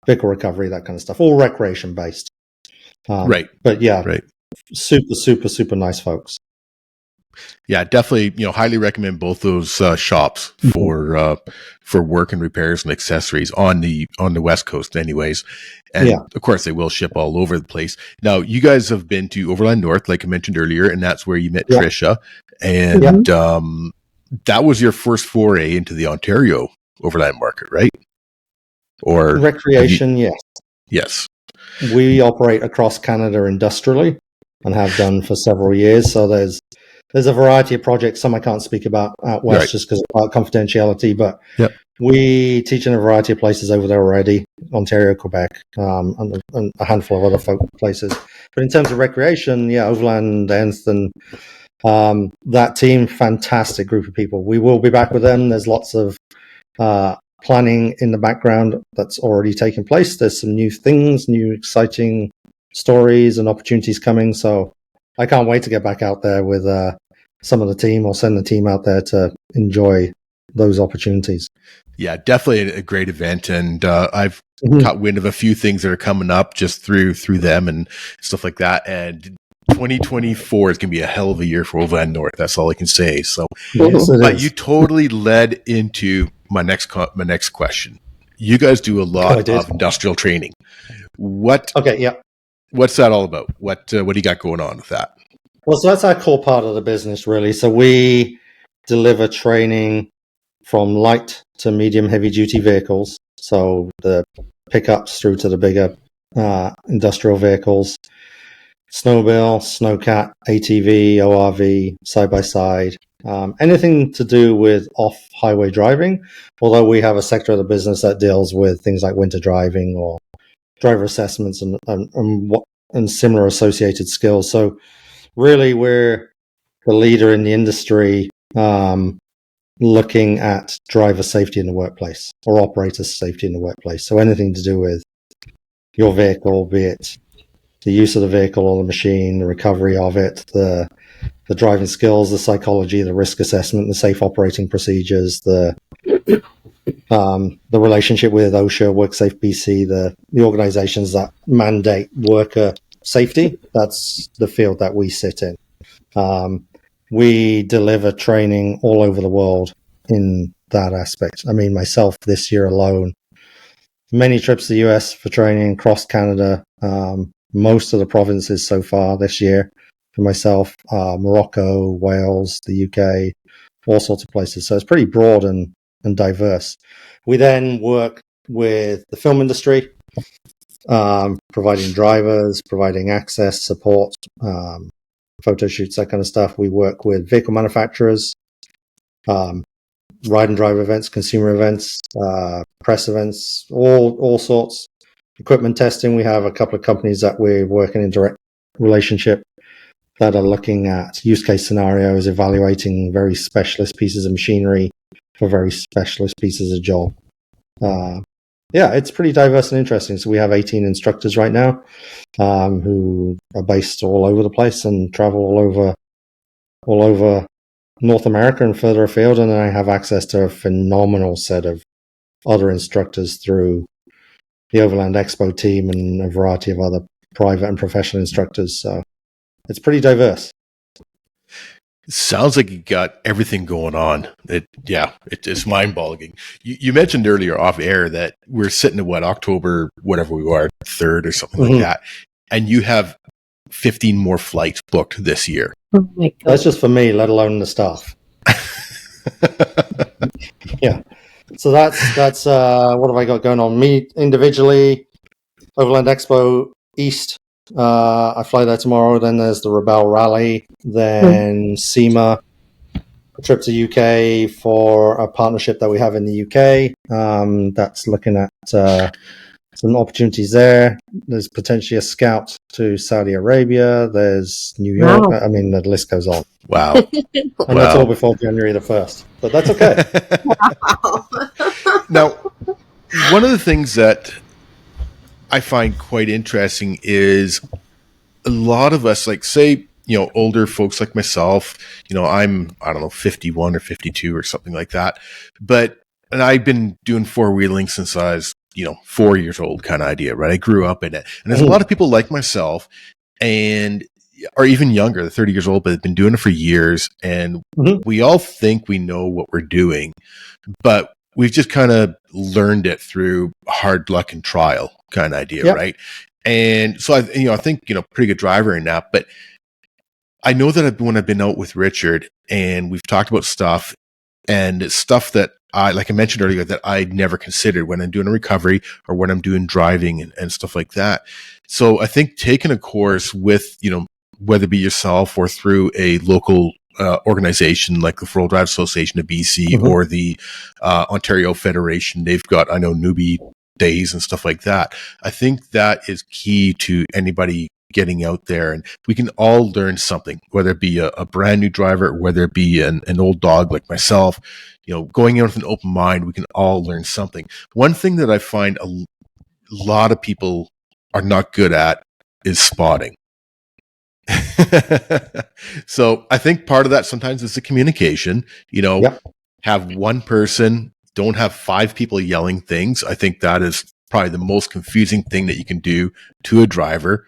recovery, that kind of stuff, all recreation based. Right. But yeah, right. super nice folks. Yeah, definitely. Highly recommend both those shops for work and repairs and accessories on the West Coast, anyways. And of course, they will ship all over the place. Now, you guys have been to Overland North, like I mentioned earlier, and that's where you met Trisha. And that was your first foray into the Ontario Overland market, right? Or recreation, yes. Yes. We operate across Canada industrially and have done for several years. So there's a variety of projects. Some I can't speak about out west just because of confidentiality, but we teach in a variety of places over there already, Ontario, Quebec, and a handful of other places. But in terms of recreation, Overland, Anston, that team, fantastic group of people. We will be back with them. There's lots of planning in the background that's already taken place. There's some new things, new exciting stories and opportunities coming. So I can't wait to get back out there with some of the team, or send the team out there to enjoy those opportunities. Yeah, definitely a great event. And I've caught wind of a few things that are coming up just through them and stuff like that. And 2024 is going to be a hell of a year for Overland North. That's all I can say. So, but you totally led into my next question. You guys do a lot of industrial training. What's that all about? What do you got going on with that? Well, so that's our core part of the business, really. So we deliver training from light to medium heavy duty vehicles. So the pickups through to the bigger industrial vehicles, snowmobile, snowcat, ATV, ORV, side by side, anything to do with off highway driving. Although we have a sector of the business that deals with things like winter driving or driver assessments and similar associated skills. So really, we're the leader in the industry looking at driver safety in the workplace or operator safety in the workplace. So anything to do with your vehicle, be it the use of the vehicle or the machine, the recovery of it, the driving skills, the psychology, the risk assessment, the safe operating procedures, the relationship with OSHA, WorkSafe BC, the organizations that mandate worker safety. That's the field that we sit in. We deliver training all over the world in that aspect. I mean, myself this year alone, many trips to the US for training, across Canada, most of the provinces so far this year for myself, Morocco, Wales, the UK, all sorts of places. So it's pretty broad and diverse. We then work with the film industry, providing drivers, providing access, support, photo shoots, that kind of stuff. We work with vehicle manufacturers, ride and drive events, consumer events, press events, all sorts. Equipment testing. We have a couple of companies that we're working in direct relationship that are looking at use case scenarios, evaluating very specialist pieces of machinery for very specialist pieces of job. It's pretty diverse and interesting. So we have 18 instructors right now who are based all over the place and travel all over North America and further afield. And then I have access to a phenomenal set of other instructors through the Overland Expo team and a variety of other private and professional instructors. So it's pretty diverse. Sounds like you got everything going on. It's mind-boggling. You mentioned earlier off air that we're sitting at October, whatever we are, 3rd or something like that, and you have 15 more flights booked this year. Oh my God. That's just for me, let alone the staff. Yeah. So that's what have I got going on? Me individually, Overland Expo East. I fly there tomorrow. Then there's the Rebelle Rally. Then SEMA, a trip to UK for a partnership that we have in the UK. That's looking at some opportunities there. There's potentially a scout to Saudi Arabia. There's New York. Wow. I mean, the list goes on. Wow. And that's all before January the 1st. But that's okay. Now, one of the things that I find quite interesting is a lot of us, like say, older folks like myself, I don't know, 51 or 52 or something like that. And I've been doing four-wheeling since I was, 4 years old kind of idea, right? I grew up in it. And there's a lot of people like myself and or even younger, they're 30 years old, but they've been doing it for years. And we all think we know what we're doing, but we've just kind of learned it through hard luck and trial kind of idea, right? And so I think, pretty good driver in that, but I know that when I've been out with Richard and we've talked about stuff and it's stuff that like I mentioned earlier, that I never considered when I'm doing a recovery or when I'm doing driving and stuff like that. So I think taking a course with, whether it be yourself or through a local organization like the Four-Wheel Drive Association of BC or the Ontario Federation, they've got, I know, newbie days and stuff like that. I think that is key to anybody getting out there, and we can all learn something, whether it be a brand new driver, whether it be an old dog like myself, going in with an open mind, we can all learn something. One thing that I find a lot of people are not good at is spotting. So I think part of that sometimes is the communication, have one person, don't have five people yelling things. I think that is probably the most confusing thing that you can do to a driver.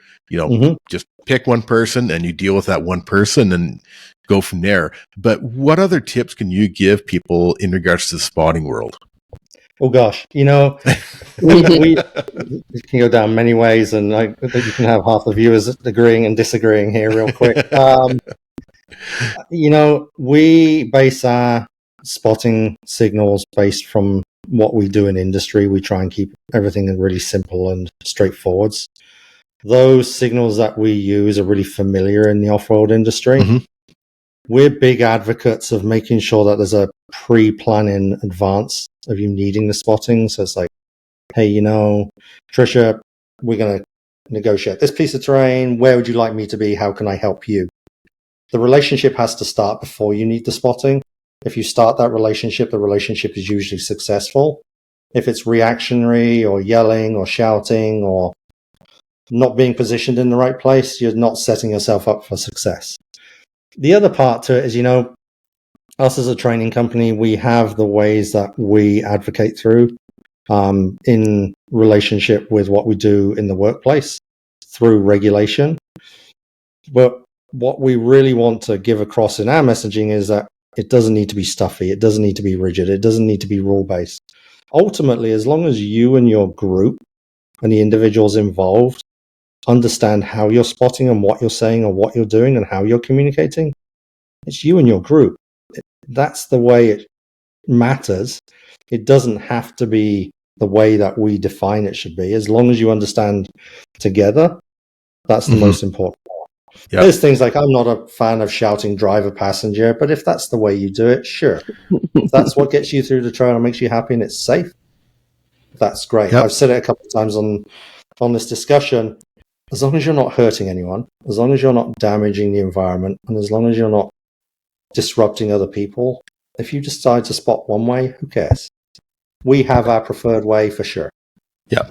Just pick one person and you deal with that one person and go from there. But what other tips can you give people in regards to the spotting world? Oh gosh, we can go down many ways, and I think you can have half the viewers agreeing and disagreeing here real quick. We base our spotting signals based from what we do in industry. We try and keep everything really simple and straightforward. Those signals that we use are really familiar in the off-road industry. We're big advocates of making sure that there's a pre-plan in advance of you needing the spotting. So it's like, hey, Trisha, we're going to negotiate this piece of terrain. Where would you like me to be? How can I help you? The relationship has to start before you need the spotting. If you start that relationship, the relationship is usually successful. If it's reactionary or yelling or shouting or not being positioned in the right place, you're not setting yourself up for success. The other part to it is, us as a training company, we have the ways that we advocate through in relationship with what we do in the workplace through regulation. But what we really want to give across in our messaging is that it doesn't need to be stuffy. It doesn't need to be rigid. It doesn't need to be rule-based. Ultimately, as long as you and your group and the individuals involved understand how you're spotting and what you're saying and what you're doing and how you're communicating, it's you and your group. That's the way it matters. It doesn't have to be the way that we define it should be. As long as you understand together, that's the most important part. Yep. There's things like, I'm not a fan of shouting driver passenger, but if that's the way you do it, sure. If that's what gets you through the trail and makes you happy and it's safe, that's great. Yep. I've said it a couple of times on this discussion. As long as you're not hurting anyone, as long as you're not damaging the environment, and as long as you're not disrupting other people, if you decide to spot one way, who cares? We have our preferred way for sure. Yeah.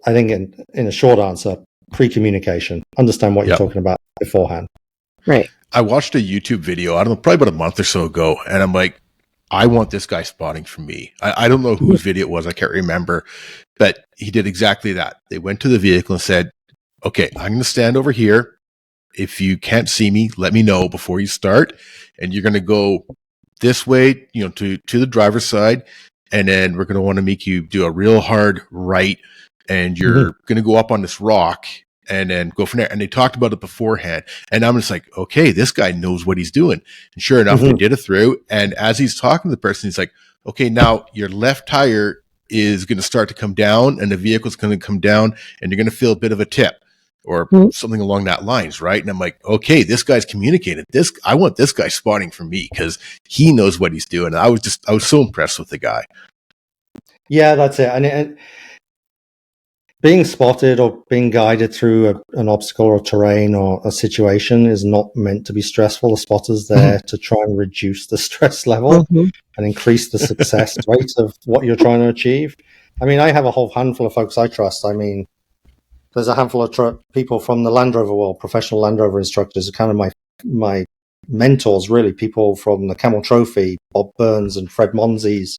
I think in a short answer, pre-communication, understand what you're talking about beforehand. Right. I watched a YouTube video, I don't know, probably about a month or so ago, and I'm like, I want this guy spotting for me. I don't know whose video it was. I can't remember, but he did exactly that. They went to the vehicle and said, okay, I'm going to stand over here. If you can't see me, let me know before you start. And you're going to go this way, to the driver's side. And then we're going to want to make you do a real hard right. And you're going to go up on this rock and then go from there. And they talked about it beforehand. And I'm just like, okay, this guy knows what he's doing. And sure enough, they did it through. And as he's talking to the person, he's like, okay, now your left tire is going to start to come down and the vehicle's going to come down and you're going to feel a bit of a tip. Or something along that lines, right? And I'm like, okay, this guy's communicated. I want this guy spotting for me because he knows what he's doing. I was so impressed with the guy. Yeah, that's it. And being spotted or being guided through an obstacle or terrain or a situation is not meant to be stressful. The spotter's there to try and reduce the stress level and increase the success rate of what you're trying to achieve. I mean, I have a whole handful of folks I trust. I mean, there's a handful of people from the Land Rover world, professional Land Rover instructors, are kind of my mentors, really. People from the Camel Trophy, Bob Burns and Fred Monzes,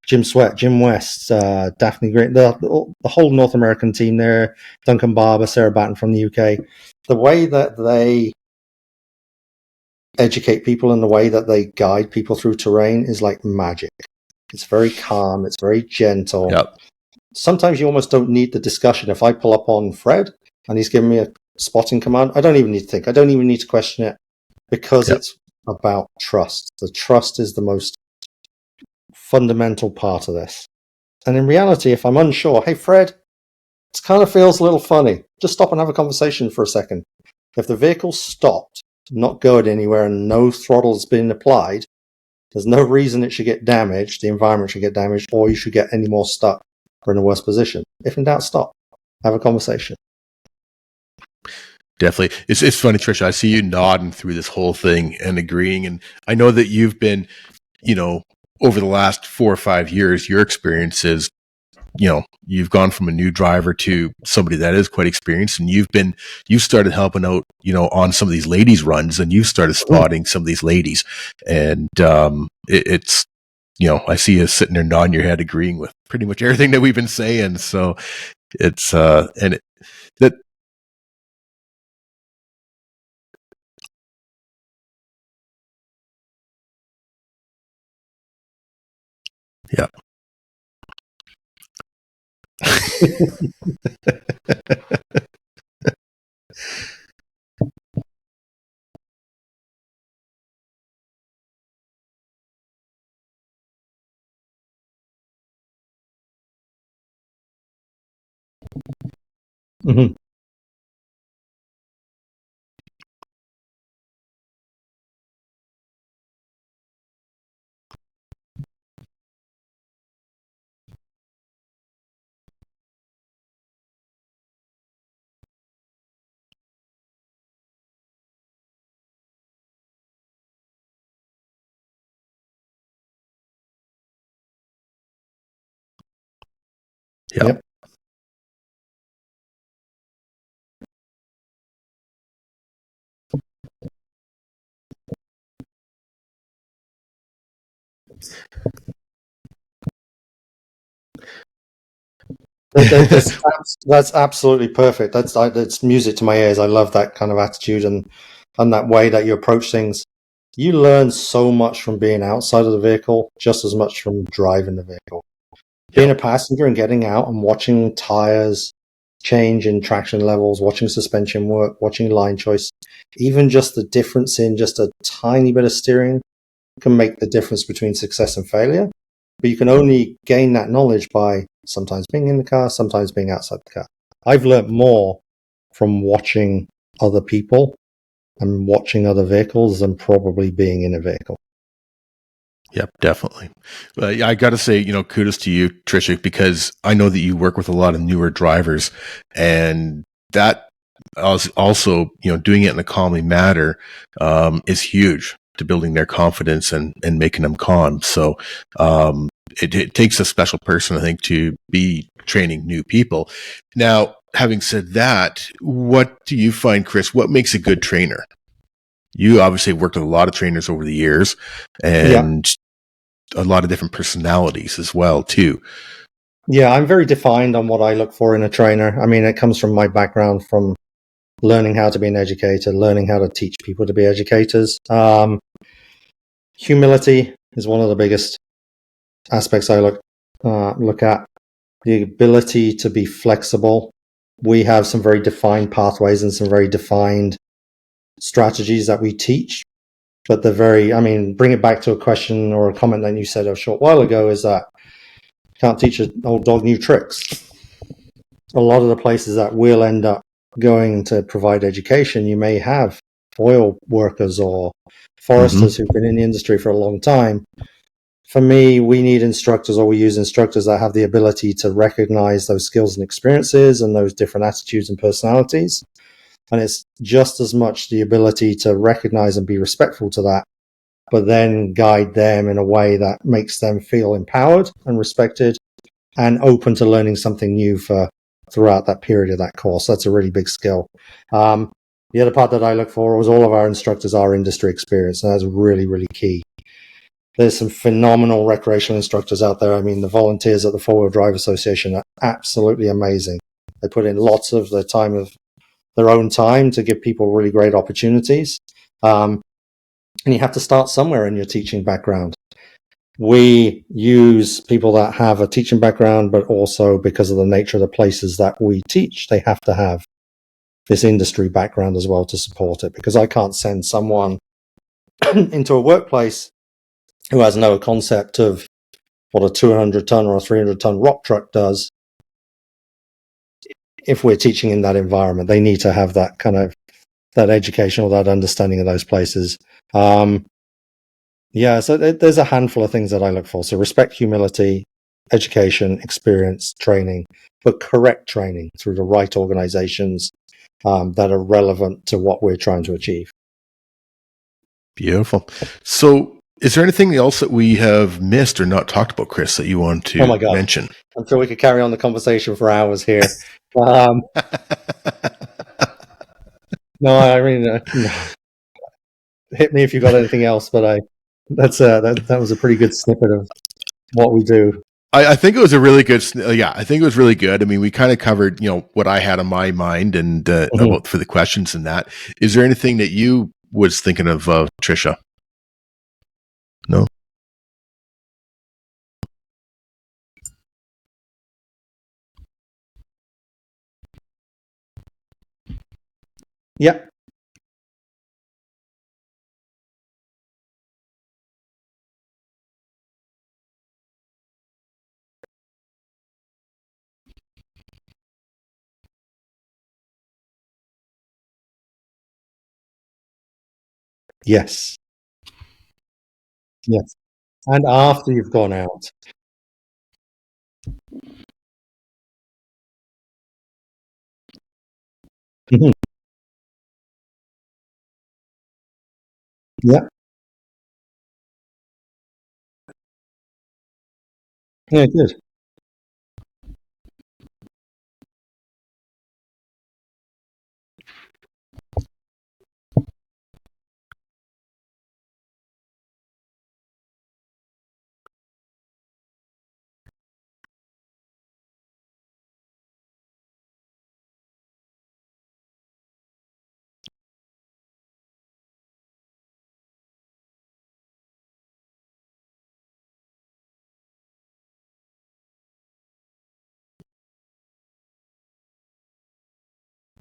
Jim Sweat, Jim West, Daphne Green, the whole North American team there, Duncan Barber, Sarah Batten from the UK. The way that they educate people and the way that they guide people through terrain is like magic. It's very calm. It's very gentle. Yep. Sometimes you almost don't need the discussion. If I pull up on Fred and he's giving me a spotting command, I don't even need to think. I don't even need to question it, because it's about trust. The trust is the most fundamental part of this. And in reality, if I'm unsure, hey, Fred, it kind of feels a little funny. Just stop and have a conversation for a second. If the vehicle's stopped, not going anywhere, and no throttle's been applied, there's no reason it should get damaged, the environment should get damaged, or you should get any more stuck or in a worse position. If in doubt, stop. Have a conversation. Definitely. It's funny, Trisha. I see you nodding through this whole thing and agreeing. And I know that you've been, over the last 4 or 5 years, your experience is, you've gone from a new driver to somebody that is quite experienced, and you started helping out, on some of these ladies runs, and you started spotting some of these ladies. And it's, I see you sitting there nodding your head, agreeing with pretty much everything that we've been saying. So it's, yeah. Mm-hmm. Yeah. Yep. That's absolutely perfect. That's music to my ears. I love that kind of attitude and that way that you approach things. You learn so much from being outside of the vehicle, just as much from driving the vehicle. Being a passenger and getting out and watching tires change in traction levels, watching suspension work, watching line choice, even just the difference in just a tiny bit of steering can make the difference between success and failure. But you can only gain that knowledge by sometimes being in the car, sometimes being outside the car. I've learned more from watching other people and watching other vehicles than probably being in a vehicle. Yep, definitely. I got to say, kudos to you, Trisha, because I know that you work with a lot of newer drivers, and that also, doing it in a calmly manner is huge to building their confidence and making them calm. So it takes a special person, I think, to be training new people. Now, having said that, what do you find, Chris? What makes a good trainer? You obviously worked with a lot of trainers over the years, and a lot of different personalities as well, too. Yeah, I'm very defined on what I look for in a trainer. I mean, it comes from my background from learning how to be an educator, learning how to teach people to be educators. Humility is one of the biggest aspects I look at. The ability to be flexible. We have some very defined pathways and some very defined strategies that we teach, but bring it back to a question or a comment that you said a short while ago, is that you can't teach an old dog new tricks. A lot of the places that we'll end up going to provide education, you may have oil workers or foresters who've been in the industry for a long time. For me, we need instructors, or we use instructors that have the ability to recognize those skills and experiences and those different attitudes and personalities. And it's just as much the ability to recognize and be respectful to that, but then guide them in a way that makes them feel empowered and respected and open to learning something new for throughout that period of that course. That's a really big skill. The other part that I look for was all of our instructors are industry experience, and that's really, really key. There's some phenomenal recreational instructors out there. I mean, the volunteers at the Four Wheel Drive Association are absolutely amazing. They put in lots of their own time to give people really great opportunities. And you have to start somewhere in your teaching background. We use people that have a teaching background, but also because of the nature of the places that we teach, they have to have this industry background as well to support it, because I can't send someone into a workplace who has no concept of what a 200-ton or a 300-ton rock truck does. If we're teaching in that environment, they need to have that kind of that educational, that understanding of those places. So there's a handful of things that I look for. So respect, humility, education, experience, training, but correct training through the right organizations that are relevant to what we're trying to achieve. Beautiful. So is there anything else that we have missed or not talked about, Chris, that you want to mention? I'm sure we could carry on the conversation for hours here. No, I mean, hit me if you got anything else, but that was a pretty good snippet of what we do. I think it was a really good. I think it was really good. I mean, we kind of covered, what I had on my mind and about for the questions and that. Is there anything that you was thinking of, Trisha? No. Yeah. Yes. Yes. And after you've gone out. Mhm. Yeah. Yeah, good.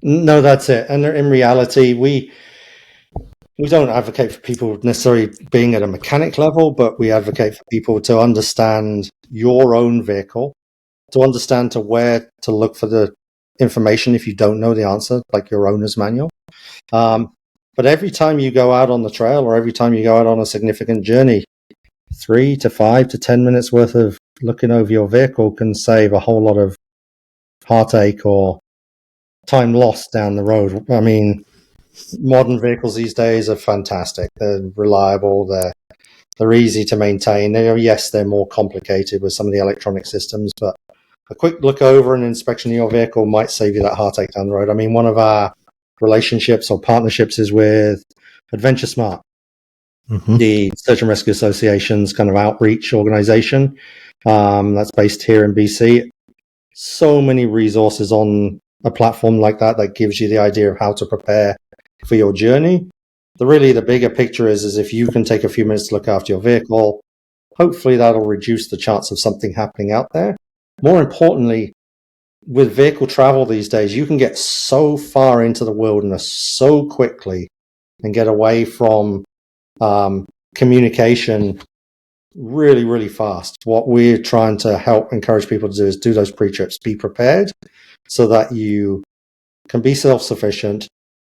No, that's it. And in reality, we don't advocate for people necessarily being at a mechanic level, but we advocate for people to understand your own vehicle, to understand to where to look for the information if you don't know the answer, like your owner's manual. But every time you go out on the trail or every time you go out on a significant journey, 3 to 5 to 10 minutes worth of looking over your vehicle can save a whole lot of heartache or time lost down the road. I mean, modern vehicles these days are fantastic. They're reliable. They're easy to maintain. Yes, they're more complicated with some of the electronic systems, but a quick look over and inspection of your vehicle might save you that heartache down the road. I mean, one of our relationships or partnerships is with Adventure Smart, the Search and Rescue Association's kind of outreach organization that's based here in BC. So many resources on a platform like that gives you the idea of how to prepare for your journey. The bigger picture is if you can take a few minutes to look after your vehicle, hopefully that'll reduce the chance of something happening out there. More importantly, with vehicle travel these days, you can get so far into the wilderness so quickly and get away from communication really, really fast. What we're trying to help encourage people to do is do those pre-trips, be prepared so that you can be self-sufficient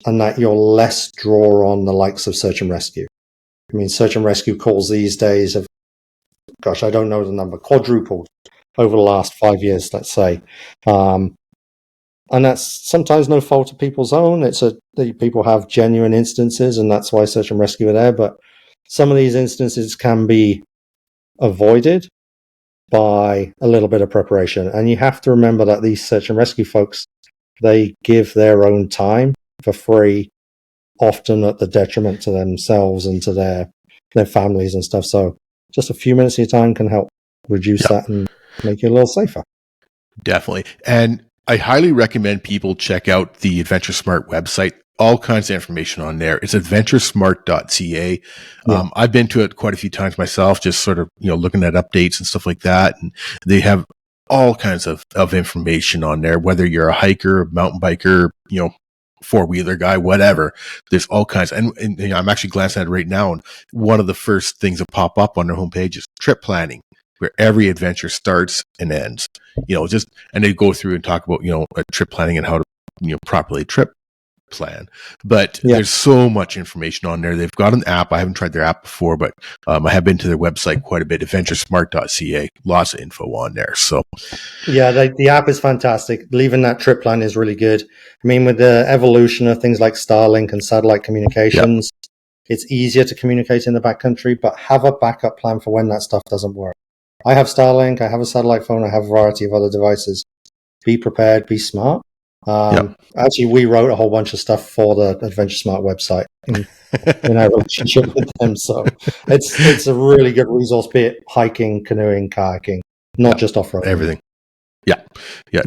and that you're less draw on the likes of search and rescue. I mean, search and rescue calls these days have, I don't know the number, quadrupled over the last 5 years, let's say. And that's sometimes no fault of people's own. People have genuine instances, and that's why search and rescue are there. But some of these instances can be avoided by a little bit of preparation. And you have to remember that these search and rescue folks, they give their own time for free, often at the detriment to themselves and to their families and stuff. So just a few minutes of your time can help reduce that and make you a little safer. Definitely. And I highly recommend people check out the Adventure Smart website. All kinds of information on there. It's adventuresmart.ca. I've been to it quite a few times myself, just sort of, looking at updates and stuff like that. And they have all kinds of information on there, whether you're a hiker, mountain biker, four-wheeler guy, whatever. There's all kinds. And I'm actually glancing at it right now. And one of the first things that pop up on their homepage is trip planning, where every adventure starts and ends. And they go through and talk about, trip planning and how to, properly trip plan. But there's so much information on there. They've got an app. I haven't tried their app before, but I have been to their website quite a bit, adventuresmart.ca. Lots of info on there. So the app is fantastic. Leaving that trip plan is really good. I mean, with the evolution of things like Starlink and satellite communications, it's easier to communicate in the backcountry, but have a backup plan for when that stuff doesn't work. I have Starlink, I have a satellite phone, I have a variety of other devices. Be prepared, be smart. Actually, we wrote a whole bunch of stuff for the Adventure Smart website in our relationship with them. So it's a really good resource, be it hiking, canoeing, kayaking, not just off-road. Everything. Yeah,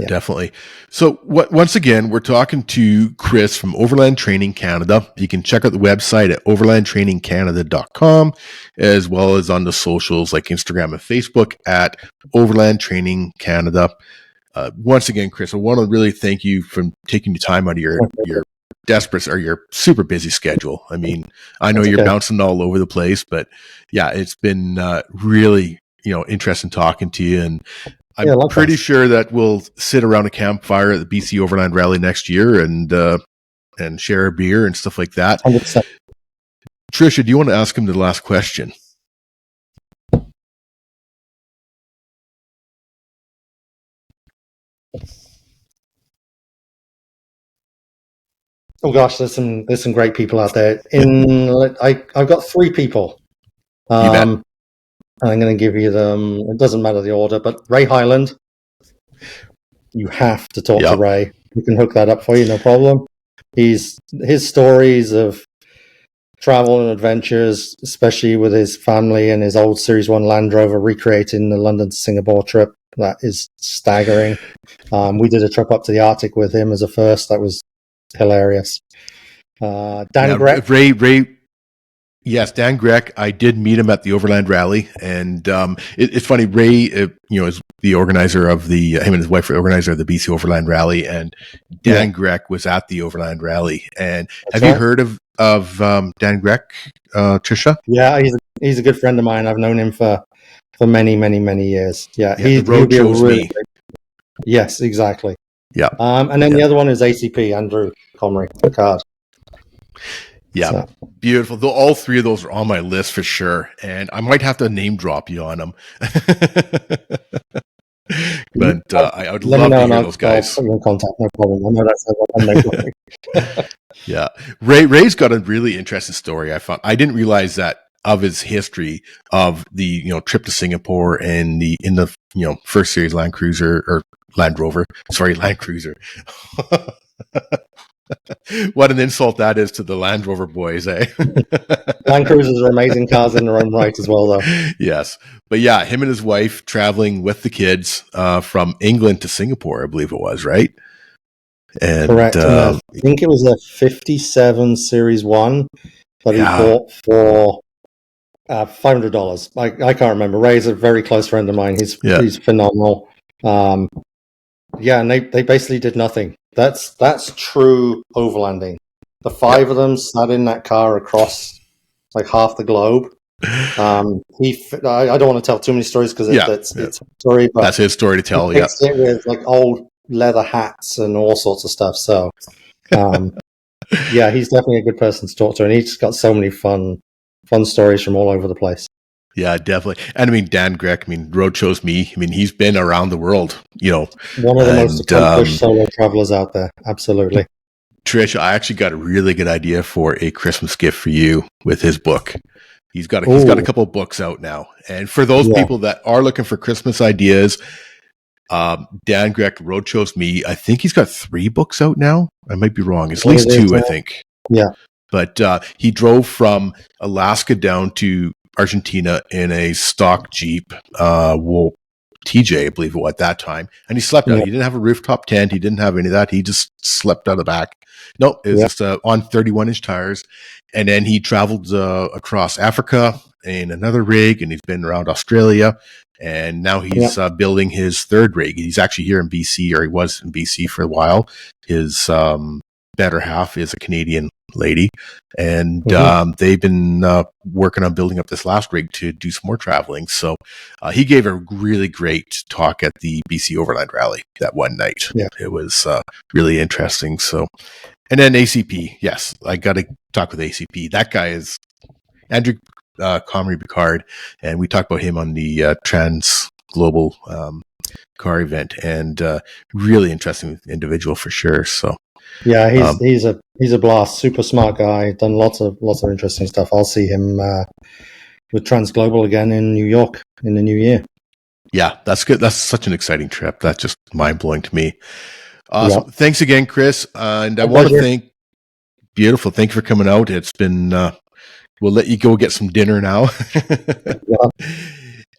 definitely. So once again, we're talking to Chris from Overland Training Canada. You can check out the website at overlandtrainingcanada.com, as well as on the socials like Instagram and Facebook at Overland Training Canada. Once again, Chris, I want to really thank you for taking the time out of your desperate or your super busy schedule. I mean, I know you're bouncing all over the place, but it's been really, interesting talking to you. And I'm pretty sure that we'll sit around a campfire at the BC Overland Rally next year and share a beer and stuff like that. 100%. Trisha, do you want to ask him the last question? Oh gosh, there's some great people out there. I've got three people. I'm going to give you them. It doesn't matter the order, but Ray Highland. You have to talk to Ray. We can hook that up for you, no problem. His stories of travel and adventures, especially with his family and his old Series 1 Land Rover recreating the London to Singapore trip, that is staggering. We did a trip up to the Arctic with him as a first. That was hilarious. Dan Grech. Ray. Yes, Dan Grech. I did meet him at the Overland Rally, and it's funny. Ray, is the organizer of him and his wife are the organizer of the BC Overland Rally, and Dan Grech was at the Overland Rally. And have you heard of Dan Grech, Trisha? Yeah, he's a good friend of mine. I've known him for many, many, many years. Yeah, the road chose me. Yes, exactly. Yeah. And then the other one is ACP, Andrew Comrie, Picard. Yeah, so. Beautiful. Though all three of those are on my list for sure, and I might have to name drop you on them. But I would love to hear those guys. I'll put you in contact, no problem. I know that's Yeah, Ray's got a really interesting story. I didn't realize that of his history of the trip to Singapore and in the first series Land Cruiser or Land Rover. Sorry, Land Cruiser. What an insult that is to the Land Rover boys, eh? Land Cruisers are amazing cars in their own right as well, though. Yes. But yeah, him and his wife traveling with the kids from England to Singapore, I believe it was, right? And, correct. I think it was a 57 Series 1 that he bought for $500. I can't remember. Ray's a very close friend of mine. He's phenomenal. And they basically did nothing. That's true overlanding. The five of them sat in that car across like half the globe. I don't want to tell too many stories because it's a story, but that's his story to tell. Yeah, it with like old leather hats and all sorts of stuff. So, he's definitely a good person to talk to, and he's got so many fun stories from all over the place. Yeah, definitely. And I mean, Dan Grech, road chose me. He's been around the world, One of the most accomplished solo travelers out there. Absolutely. Trish, I actually got a really good idea for a Christmas gift for you with his book. He's got a Ooh. couple of books out now. And for those Yeah. people that are looking for Christmas ideas, Dan Greck Road Shows Me. I think he's got 3 books out now. I might be wrong. It's at least 2, I think. Yeah. But he drove from Alaska down to Argentina in a stock Jeep, TJ, I believe it was at that time. And he slept out. Yeah. He didn't have a rooftop tent. He didn't have any of that. He just slept out of the back. No, it was just on 31-inch tires. And then he traveled across Africa in another rig, and he's been around Australia. And now he's building his 3rd rig. He's actually here in BC, or he was in BC for a while. His better half is a Canadian lady, and they've been working on building up this last rig to do some more traveling. So he gave a really great talk at the BC Overland Rally that one night. Yeah. It was really interesting. So, and then ACP, yes, I got to talk with ACP. That guy is Andrew Comrie Picard, and we talked about him on the TransGlobal Car event, and really interesting individual for sure. So. Yeah, he's a blast, super smart guy. Done lots of interesting stuff. I'll see him with TransGlobal again in New York in the new year. Yeah, that's good. That's such an exciting trip. That's just mind blowing to me. Awesome. Yep. Thanks again, Chris. And I want to thank. Beautiful. Thank you for coming out. It's been. We'll let you go get some dinner now.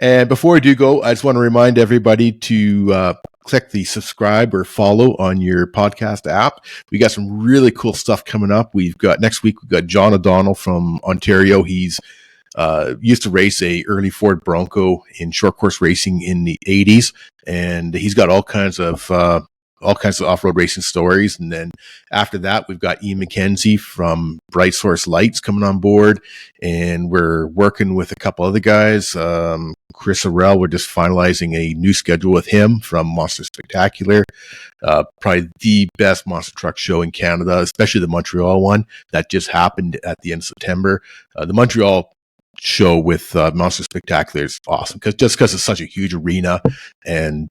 And before I do go, I just want to remind everybody to click the subscribe or follow on your podcast app. We got some really cool stuff coming up. Next week, we've got John O'Donnell from Ontario. He's used to race a early Ford Bronco in short course racing in the 80s. And he's got all kinds of off-road racing stories. And then after that, we've got Ian McKenzie from Bright Source Lights coming on board. And we're working with a couple other guys. Chris Arell, we're just finalizing a new schedule with him from Monster Spectacular. Probably the best monster truck show in Canada, especially the Montreal one that just happened at the end of September. The Montreal show with Monster Spectacular is awesome because it's such a huge arena, and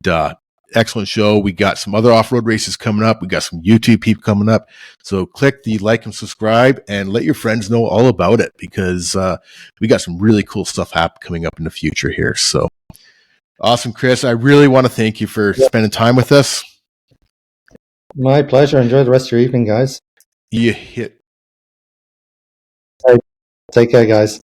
excellent show. We got some other off-road races coming up. We got some YouTube people coming up. So click the like and subscribe and let your friends know all about it, because we got some really cool stuff coming up in the future here. So awesome, Chris. I really want to thank you for spending time with us. My pleasure. Enjoy the rest of your evening, guys. You hit. Take care, guys.